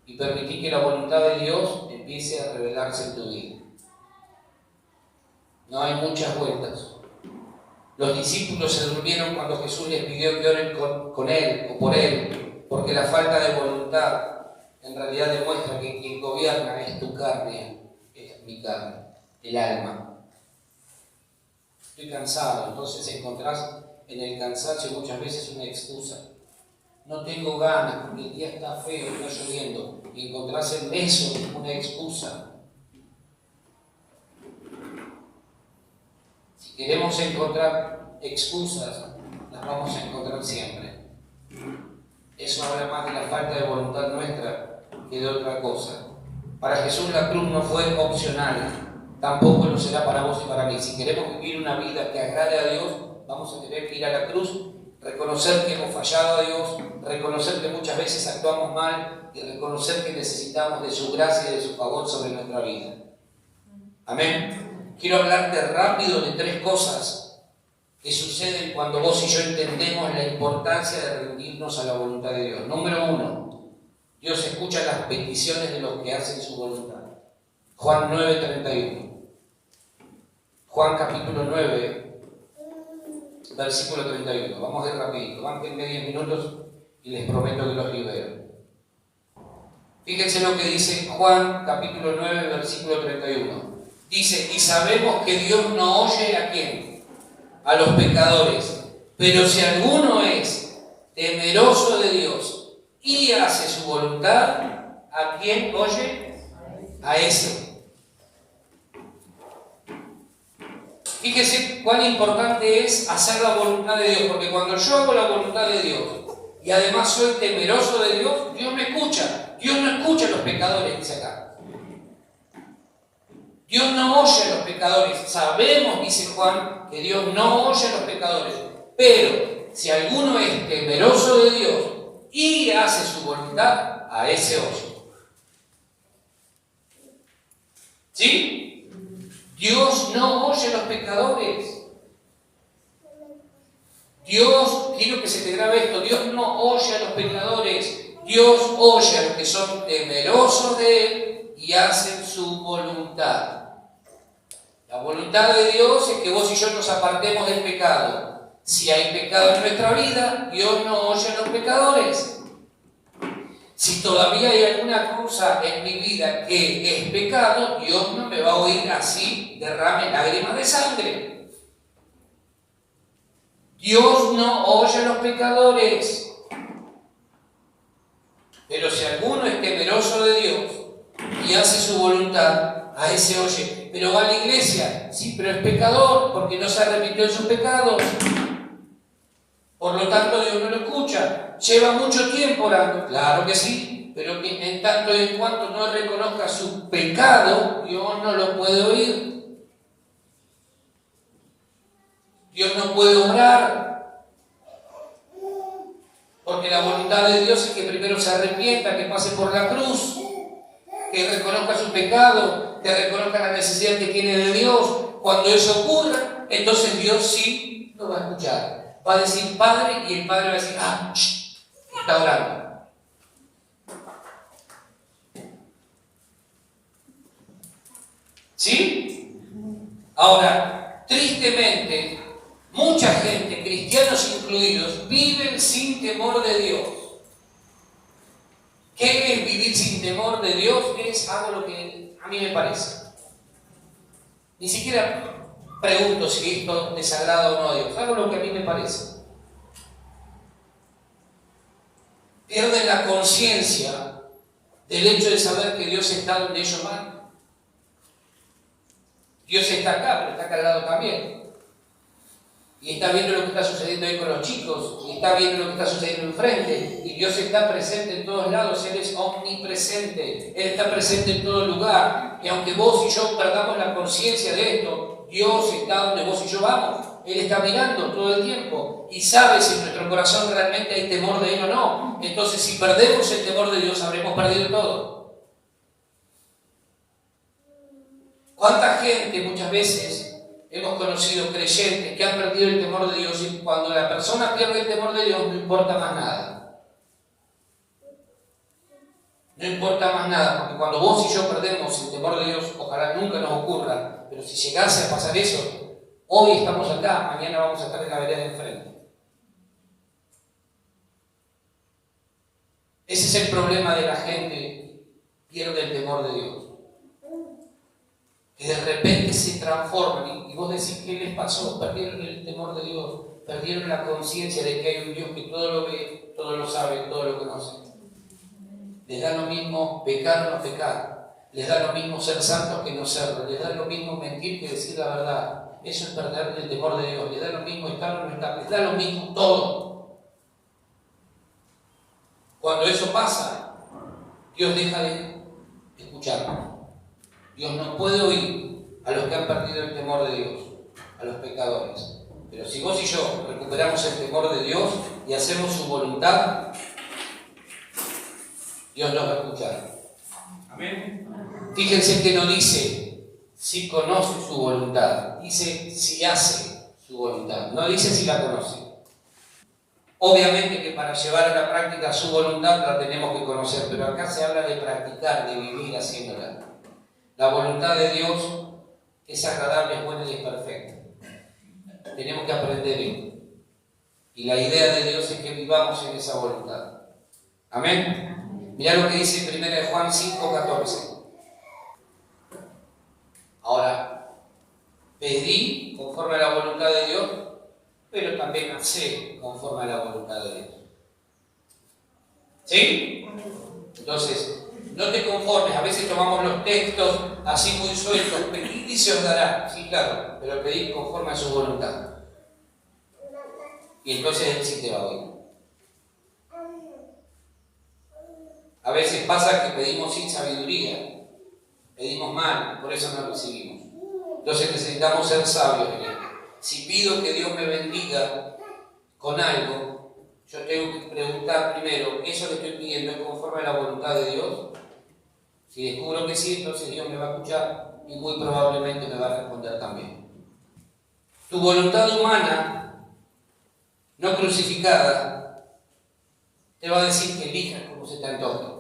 y permitir que la voluntad de Dios empiece a revelarse en tu vida. No hay muchas vueltas. Los discípulos se durmieron cuando Jesús les pidió que oren con Él o por Él, porque la falta de voluntad en realidad demuestra que quien gobierna es tu carne, es mi carne, el alma. Estoy cansado, entonces encontrás en el cansancio muchas veces una excusa. No tengo ganas porque el día está feo, está lloviendo, y encontrás en eso una excusa. Si queremos encontrar excusas, las vamos a encontrar siempre. Eso habla más de la falta de voluntad nuestra que de otra cosa. Para Jesús la cruz no fue opcional, tampoco lo será para vos y para mí. Si queremos vivir una vida que agrade a Dios, vamos a tener que ir a la cruz, reconocer que hemos fallado a Dios, reconocer que muchas veces actuamos mal y reconocer que necesitamos de su gracia y de su favor sobre nuestra vida. Amén. Quiero hablarte rápido de 3 cosas que suceden cuando vos y yo entendemos la importancia de rendirnos a la voluntad de Dios. Número 1, Dios escucha las peticiones de los que hacen su voluntad. Juan 9:31. Juan capítulo 9, versículo 31. Vamos a ir rapidito. Bánquenme 10 minutos y les prometo que los libero. Fíjense lo que dice Juan capítulo 9, versículo 31. Dice, y sabemos que Dios no oye ¿a quién? A los pecadores. Pero si alguno es temeroso de Dios y hace su voluntad, ¿a quién oye? A ese. Fíjese cuán importante es hacer la voluntad de Dios, porque cuando yo hago la voluntad de Dios y además soy temeroso de Dios, Dios me escucha. Dios no escucha a los pecadores, dice acá. Dios no oye a los pecadores. Sabemos, dice Juan, que Dios no oye a los pecadores. Pero si alguno es temeroso de Dios y hace su voluntad, a ese oye. ¿Sí? Dios no oye a los pecadores. Dios, quiero que se te grabe esto, Dios no oye a los pecadores. Dios oye a los que son temerosos de Él y hacen su voluntad. La voluntad de Dios es que vos y yo nos apartemos del pecado. Si hay pecado en nuestra vida, Dios no oye a los pecadores. Si todavía hay alguna cosa en mi vida que es pecado, Dios no me va a oír así, derrame lágrimas de sangre. Dios no oye a los pecadores. Pero si alguno es temeroso de Dios y hace su voluntad, a ese oye. Pero va a la iglesia, sí, pero es pecador porque no se arrepintió de sus pecados. Por lo tanto, Dios no lo escucha. Lleva mucho tiempo orando, claro que sí, pero que en tanto y en cuanto no reconozca su pecado, Dios no lo puede oír. Dios no puede obrar. Porque la voluntad de Dios es que primero se arrepienta, que pase por la cruz, que reconozca su pecado, que reconozca la necesidad que tiene de Dios. Cuando eso ocurra, entonces Dios sí lo va a escuchar. Va a decir Padre y el Padre va a decir, está orando. ¿Sí? Ahora, tristemente, mucha gente, cristianos incluidos, viven sin temor de Dios. ¿Qué es vivir sin temor de Dios? Es hago lo que a mí me parece. Ni siquiera pregunto si esto desagrada o no a Dios. Hago lo que a mí me parece. Pierden la conciencia del hecho de saber que Dios está donde ellos van. Dios está acá, pero está acá al lado también. Y está viendo lo que está sucediendo ahí con los chicos, y está viendo lo que está sucediendo enfrente, y Dios está presente en todos lados, Él es omnipresente, Él está presente en todo lugar, y aunque vos y yo perdamos la conciencia de esto, Dios está donde vos y yo vamos, Él está mirando todo el tiempo, y sabe si en nuestro corazón realmente hay temor de Él o no. Entonces, si perdemos el temor de Dios, habremos perdido todo. ¿Cuánta gente muchas veces hemos conocido creyentes que han perdido el temor de Dios y cuando la persona pierde el temor de Dios no importa más nada? No importa más nada, porque cuando vos y yo perdemos el temor de Dios, ojalá nunca nos ocurra, pero si llegase a pasar eso, hoy estamos acá, mañana vamos a estar en la vereda de enfrente. Ese es el problema de la gente que pierde el temor de Dios. Que de repente se transforman y vos decís, ¿qué les pasó? Perdieron el temor de Dios, perdieron la conciencia de que hay un Dios que todo lo ve, todo lo sabe, todo lo conoce. Les da lo mismo pecar o no pecar, les da lo mismo ser santos que no serlo, les da lo mismo mentir que decir la verdad. Eso es perder el temor de Dios, les da lo mismo estar o no estar, les da lo mismo todo. Cuando eso pasa, Dios deja de escucharnos. Dios no puede oír a los que han perdido el temor de Dios, a los pecadores. Pero si vos y yo recuperamos el temor de Dios y hacemos su voluntad, Dios nos va a escuchar. Amén. Fíjense que no dice si conoce su voluntad, dice si hace su voluntad, no dice si la conoce. Obviamente que para llevar a la práctica su voluntad la tenemos que conocer, pero acá se habla de practicar, de vivir haciéndola. La voluntad de Dios es agradable, es buena y es perfecta. Tenemos que aprender esto. Y la idea de Dios es que vivamos en esa voluntad. Amén. Mirá lo que dice 1 Juan 5:14. Ahora, pedí conforme a la voluntad de Dios, pero también hacé conforme a la voluntad de Dios. ¿Sí? Entonces, no te conformes, a veces tomamos los textos así muy sueltos, pedid y se os dará, sí claro, pero pedid conforme a su voluntad. Y entonces Él sí te va a oír. A veces pasa que pedimos sin sabiduría, pedimos mal, por eso no recibimos. Entonces necesitamos ser sabios en esto. Si pido que Dios me bendiga con algo, yo tengo que preguntar primero, ¿eso que estoy pidiendo es conforme a la voluntad de Dios? Si descubro que sí, entonces Dios me va a escuchar y muy probablemente me va a responder también. Tu voluntad humana, no crucificada, te va a decir que elijas como se te antoje.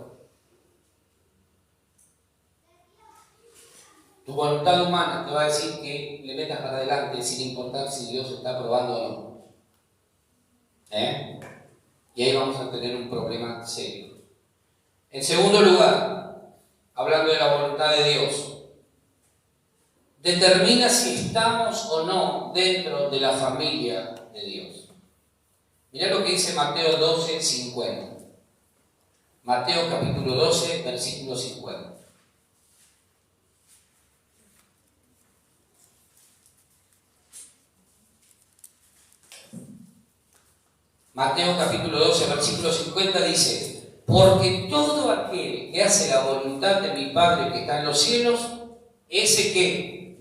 Tu voluntad humana te va a decir que le metas para adelante sin importar si Dios está aprobando o no. Y ahí vamos a tener un problema serio. En segundo lugar, hablando de la voluntad de Dios, determina si estamos o no dentro de la familia de Dios. Mirá lo que dice Mateo 12, 50. Mateo capítulo 12, versículo 50. Mateo capítulo 12, versículo 50 dice: porque todo aquel que hace la voluntad de mi Padre que está en los cielos, ese que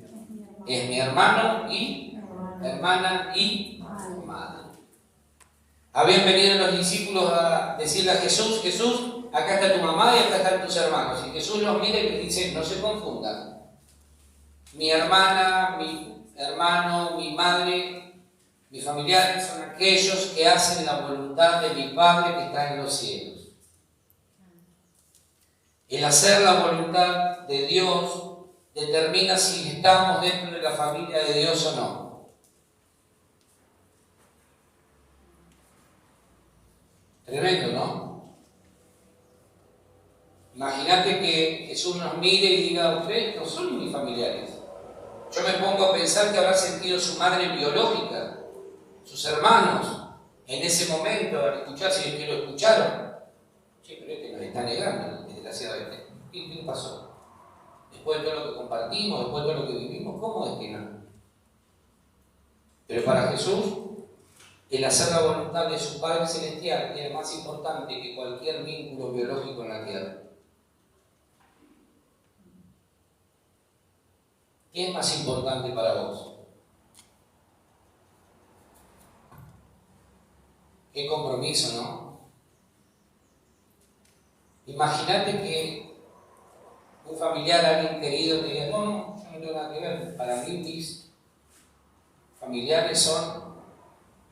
es mi hermano y hermana y madre. Habían venido los discípulos a decirle a Jesús: Jesús, acá está tu mamá y acá están tus hermanos. Y Jesús los mira y les dice: no se confundan. Mi hermana, mi hermano, mi madre, mis familiares son aquellos que hacen la voluntad de mi Padre que está en los cielos. El hacer la voluntad de Dios determina si estamos dentro de la familia de Dios o no. Tremendo, ¿no? Imagínate que Jesús nos mire y diga: ustedes no son mis familiares. Yo me pongo a pensar que habrá sentido su madre biológica, sus hermanos, en ese momento, al escuchar, si es que lo escucharon. Sí, pero este nos está negando, desgraciadamente. ¿Qué pasó? Después de todo lo que compartimos, después de todo lo que vivimos, ¿cómo es que no? Pero para Jesús, el hacer la voluntad de su Padre Celestial era más importante que cualquier vínculo biológico en la tierra. ¿Qué es más importante para vos? Qué compromiso, ¿no? Imagínate que un familiar, alguien querido, te diga: no, yo no tengo nada que ver. Para mí, mis familiares son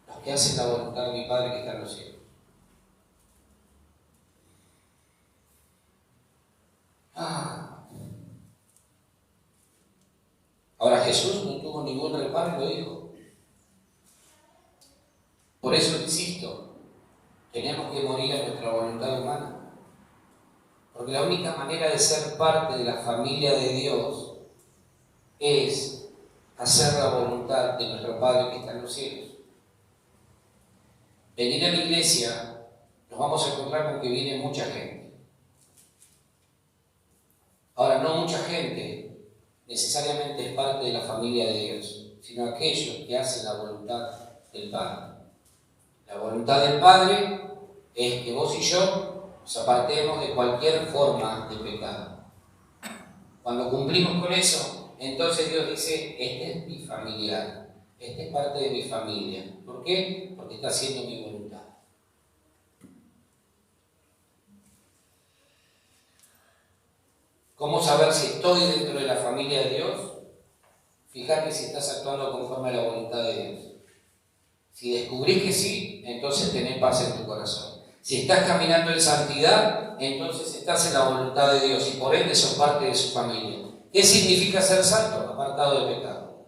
los que hacen la voluntad de mi Padre que está en los cielos. Ahora, Jesús no tuvo ningún reparo y lo dijo. Por eso insisto, tenemos que morir a nuestra voluntad humana. Porque la única manera de ser parte de la familia de Dios es hacer la voluntad de nuestro Padre que está en los cielos. Venir a la iglesia, nos vamos a encontrar con que viene mucha gente. Ahora, no mucha gente necesariamente es parte de la familia de Dios, sino aquellos que hacen la voluntad del Padre. La voluntad del Padre es que vos y yo nos apartemos de cualquier forma de pecado. Cuando cumplimos con eso, entonces Dios dice: este es mi familiar, este es parte de mi familia. ¿Por qué? Porque está haciendo mi voluntad. ¿Cómo saber si estoy dentro de la familia de Dios? Fíjate si estás actuando conforme a la voluntad de Dios. Si descubrís que sí, entonces tenés paz en tu corazón. Si estás caminando en santidad, entonces estás en la voluntad de Dios y por ende sos parte de su familia. ¿Qué significa ser santo? Apartado de pecado.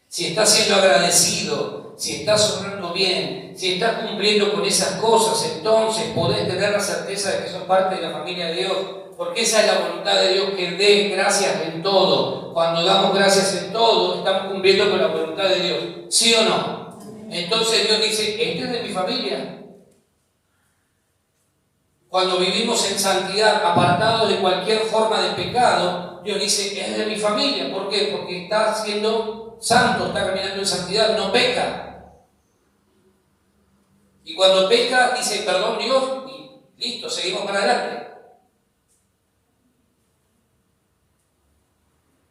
Si estás siendo agradecido, si estás obrando bien, si estás cumpliendo con esas cosas, entonces podés tener la certeza de que sos parte de la familia de Dios. Porque esa es la voluntad de Dios, que dé gracias en todo. Cuando damos gracias en todo, estamos cumpliendo con la voluntad de Dios. ¿Sí o no? Entonces Dios dice: este es de mi familia. Cuando vivimos en santidad, apartados de cualquier forma de pecado, Dios dice: es de mi familia. ¿Por qué? Porque está siendo santo, está caminando en santidad, no peca. Y cuando peca, dice: perdón Dios, y listo, seguimos para adelante.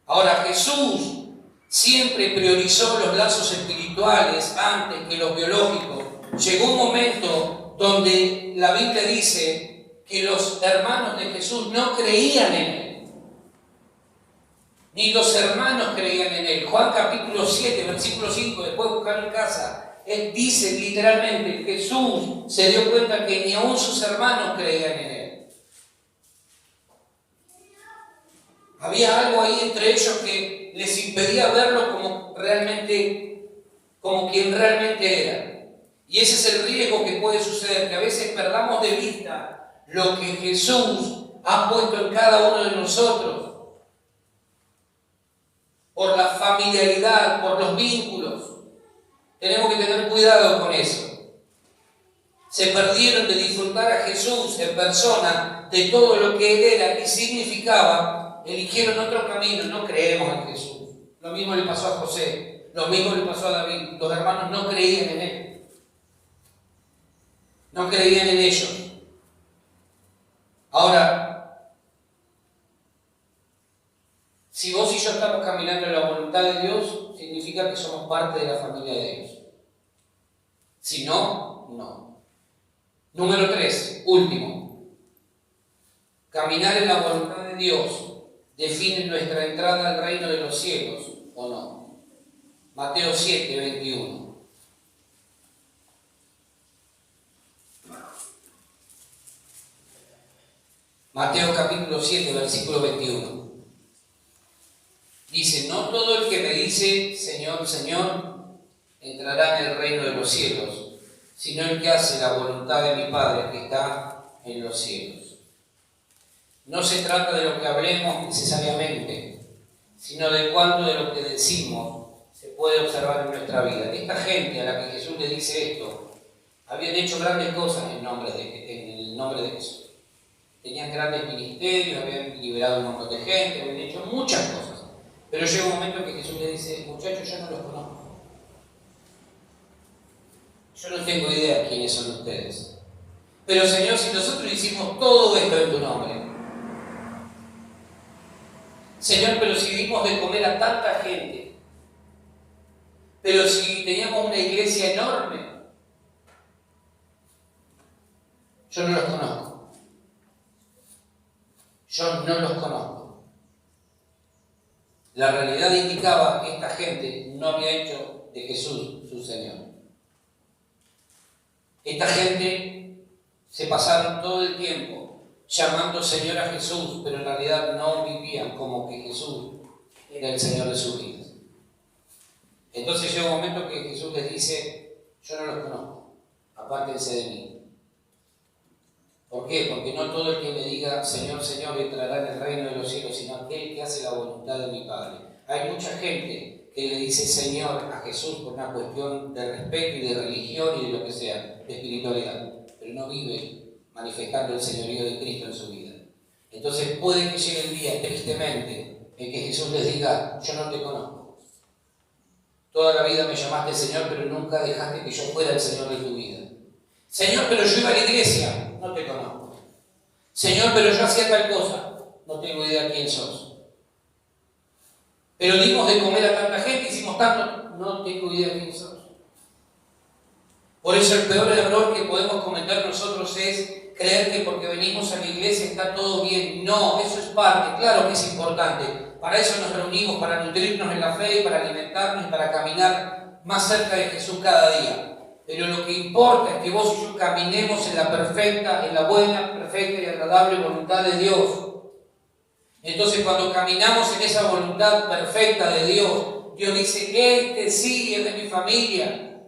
Ahora, Jesús siempre priorizó los lazos espirituales antes que los biológicos. Llegó un momento donde la Biblia dice que los hermanos de Jesús no creían en Él. Ni los hermanos creían en Él. Juan capítulo 7, versículo 5, después buscarlo en casa, Él dice literalmente, Jesús se dio cuenta que ni aún sus hermanos creían en Él. Había algo ahí entre ellos que les impedía verlo como quien realmente era. Y ese es el riesgo que puede suceder, que a veces perdamos de vista lo que Jesús ha puesto en cada uno de nosotros. Por la familiaridad, por los vínculos. Tenemos que tener cuidado con eso. Se perdieron de disfrutar a Jesús en persona de todo lo que Él era y significaba. Eligieron otro camino, no creemos en Jesús. Lo mismo le pasó a José, lo mismo le pasó a David. Los hermanos no creían en Él. No creían en ellos. Ahora, si vos y yo estamos caminando en la voluntad de Dios, significa que somos parte de la familia de Dios. Si no, no. Número 3, último. Caminar en la voluntad de Dios define nuestra entrada al reino de los cielos, ¿o no? Mateo 7, 21. Mateo capítulo 7, versículo 21. Dice, no todo el que me dice, Señor, Señor, entrará en el reino de los cielos, sino el que hace la voluntad de mi Padre que está en los cielos. No se trata de lo que hablemos necesariamente, sino de cuánto de lo que decimos se puede observar en nuestra vida. Esta gente a la que Jesús le dice esto, habían hecho grandes cosas en el nombre de Jesús. Tenían grandes ministerios, habían liberado un montón de gente, habían hecho muchas cosas. Pero llega un momento que Jesús le dice, muchachos, yo no los conozco. Yo no tengo idea de quiénes son ustedes. Pero Señor, si nosotros hicimos todo esto en tu nombre, Señor, pero si dimos de comer a tanta gente, pero si teníamos una iglesia enorme, yo no los conozco. Yo no los conozco. La realidad indicaba que esta gente no había hecho de Jesús su Señor. Esta gente se pasaron todo el tiempo llamando Señor a Jesús, pero en realidad no vivían como que Jesús era el Señor de sus vidas. Entonces llega un momento que Jesús les dice, yo no los conozco, apártense de mí. ¿Por qué? Porque no todo el que me diga Señor, Señor entrará en el reino de los cielos, sino aquel que hace la voluntad de mi Padre. Hay mucha gente que le dice Señor a Jesús por una cuestión de respeto y de religión y de lo que sea, de espiritualidad, pero no vive manifestando el señorío de Cristo en su vida. Entonces puede que llegue el día, tristemente, en que Jesús les diga, yo no te conozco. Toda la vida me llamaste Señor, pero nunca dejaste que yo fuera el Señor de tu vida. Señor, pero yo iba a la iglesia, no te conozco. Señor, pero yo hacía tal cosa, no tengo idea quién sos. Pero dimos de comer a tanta gente, hicimos tanto, no tengo idea quién sos. Por eso el peor error que podemos cometer nosotros es creer que porque venimos a la iglesia está todo bien. No, eso es parte, claro que es importante. Para eso nos reunimos, para nutrirnos en la fe y para alimentarnos y para caminar más cerca de Jesús cada día. Pero lo que importa es que vos y yo caminemos en la perfecta, en la buena, perfecta y agradable voluntad de Dios. Entonces cuando caminamos en esa voluntad perfecta de Dios, Dios dice, este sí es de mi familia.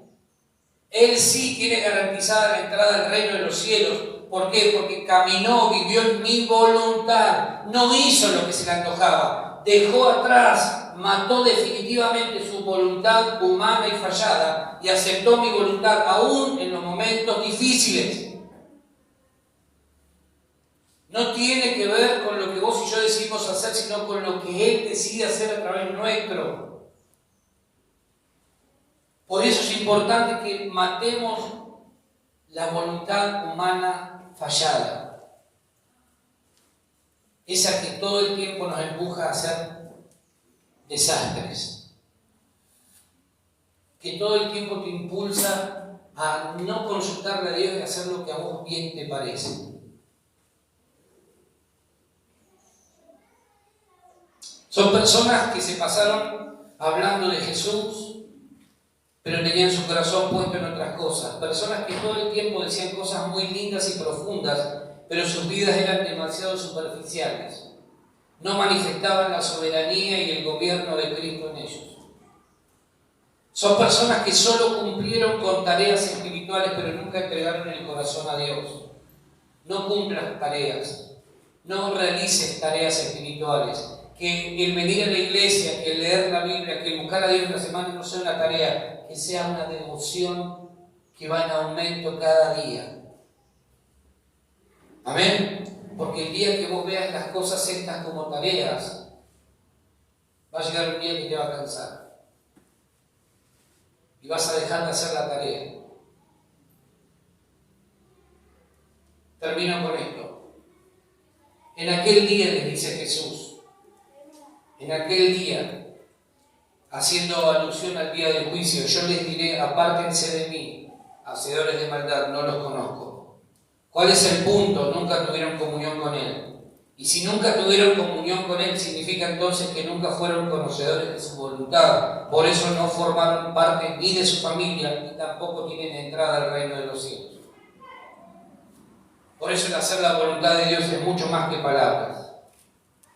Él sí tiene garantizada la entrada al reino de los cielos. ¿Por qué? Porque caminó, vivió en mi voluntad. No hizo lo que se le antojaba. Dejó atrás, mató definitivamente su voluntad humana y fallada y aceptó mi voluntad aún en los momentos difíciles. No tiene que ver con lo que vos y yo decidimos hacer, sino con lo que Él decide hacer a través nuestro. Por eso es importante que matemos la voluntad humana fallada. Esa que todo el tiempo nos empuja a hacer desastres, que todo el tiempo te impulsa a no consultarle a Dios y hacer lo que a vos bien te parece. Son personas que se pasaron hablando de Jesús, pero tenían su corazón puesto en otras cosas. Personas que todo el tiempo decían cosas muy lindas y profundas, pero sus vidas eran demasiado superficiales. No manifestaban la soberanía y el gobierno de Cristo en ellos. Son personas que solo cumplieron con tareas espirituales, pero nunca entregaron el corazón a Dios. No cumplas tareas, no realices tareas espirituales. Que el venir a la iglesia, que el leer la Biblia, que el buscar a Dios en la semana no sea una tarea, que sea una devoción que va en aumento cada día. Amén. Porque el día que vos veas las cosas estas como tareas, va a llegar un día que te va a cansar. Y vas a dejar de hacer la tarea. Termino con esto. En aquel día, les dice Jesús, en aquel día, haciendo alusión al día del juicio, yo les diré, apártense de mí, hacedores de maldad, no los conozco. ¿Cuál es el punto? Nunca tuvieron comunión con Él. Y si nunca tuvieron comunión con Él, significa entonces que nunca fueron conocedores de su voluntad. Por eso no formaron parte ni de su familia, ni tampoco tienen entrada al reino de los cielos. Por eso el hacer la voluntad de Dios es mucho más que palabras.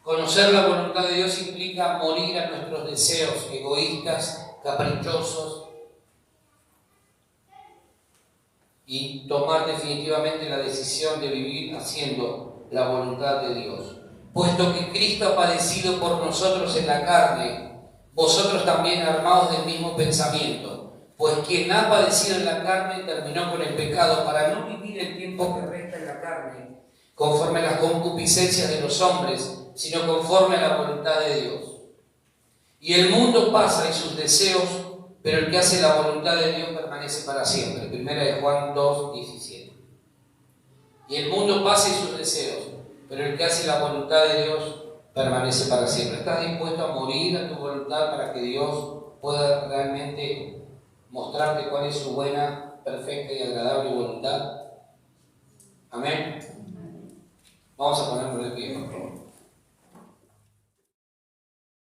Conocer la voluntad de Dios implica morir a nuestros deseos egoístas, caprichosos, y tomar definitivamente la decisión de vivir haciendo la voluntad de Dios. Puesto que Cristo ha padecido por nosotros en la carne, vosotros también armaos del mismo pensamiento. Pues quien ha padecido en la carne terminó con el pecado para no vivir el tiempo que resta en la carne, conforme a las concupiscencias de los hombres, sino conforme a la voluntad de Dios. Y el mundo pasa y sus deseos, pero el que hace la voluntad de Dios permanece para siempre. Primera de Juan 2:17. Y el mundo pasa y sus deseos, pero el que hace la voluntad de Dios permanece para siempre. ¿Estás dispuesto a morir a tu voluntad para que Dios pueda realmente mostrarte cuál es su buena, perfecta y agradable voluntad? Amén. Vamos a ponernos de pie, por favor.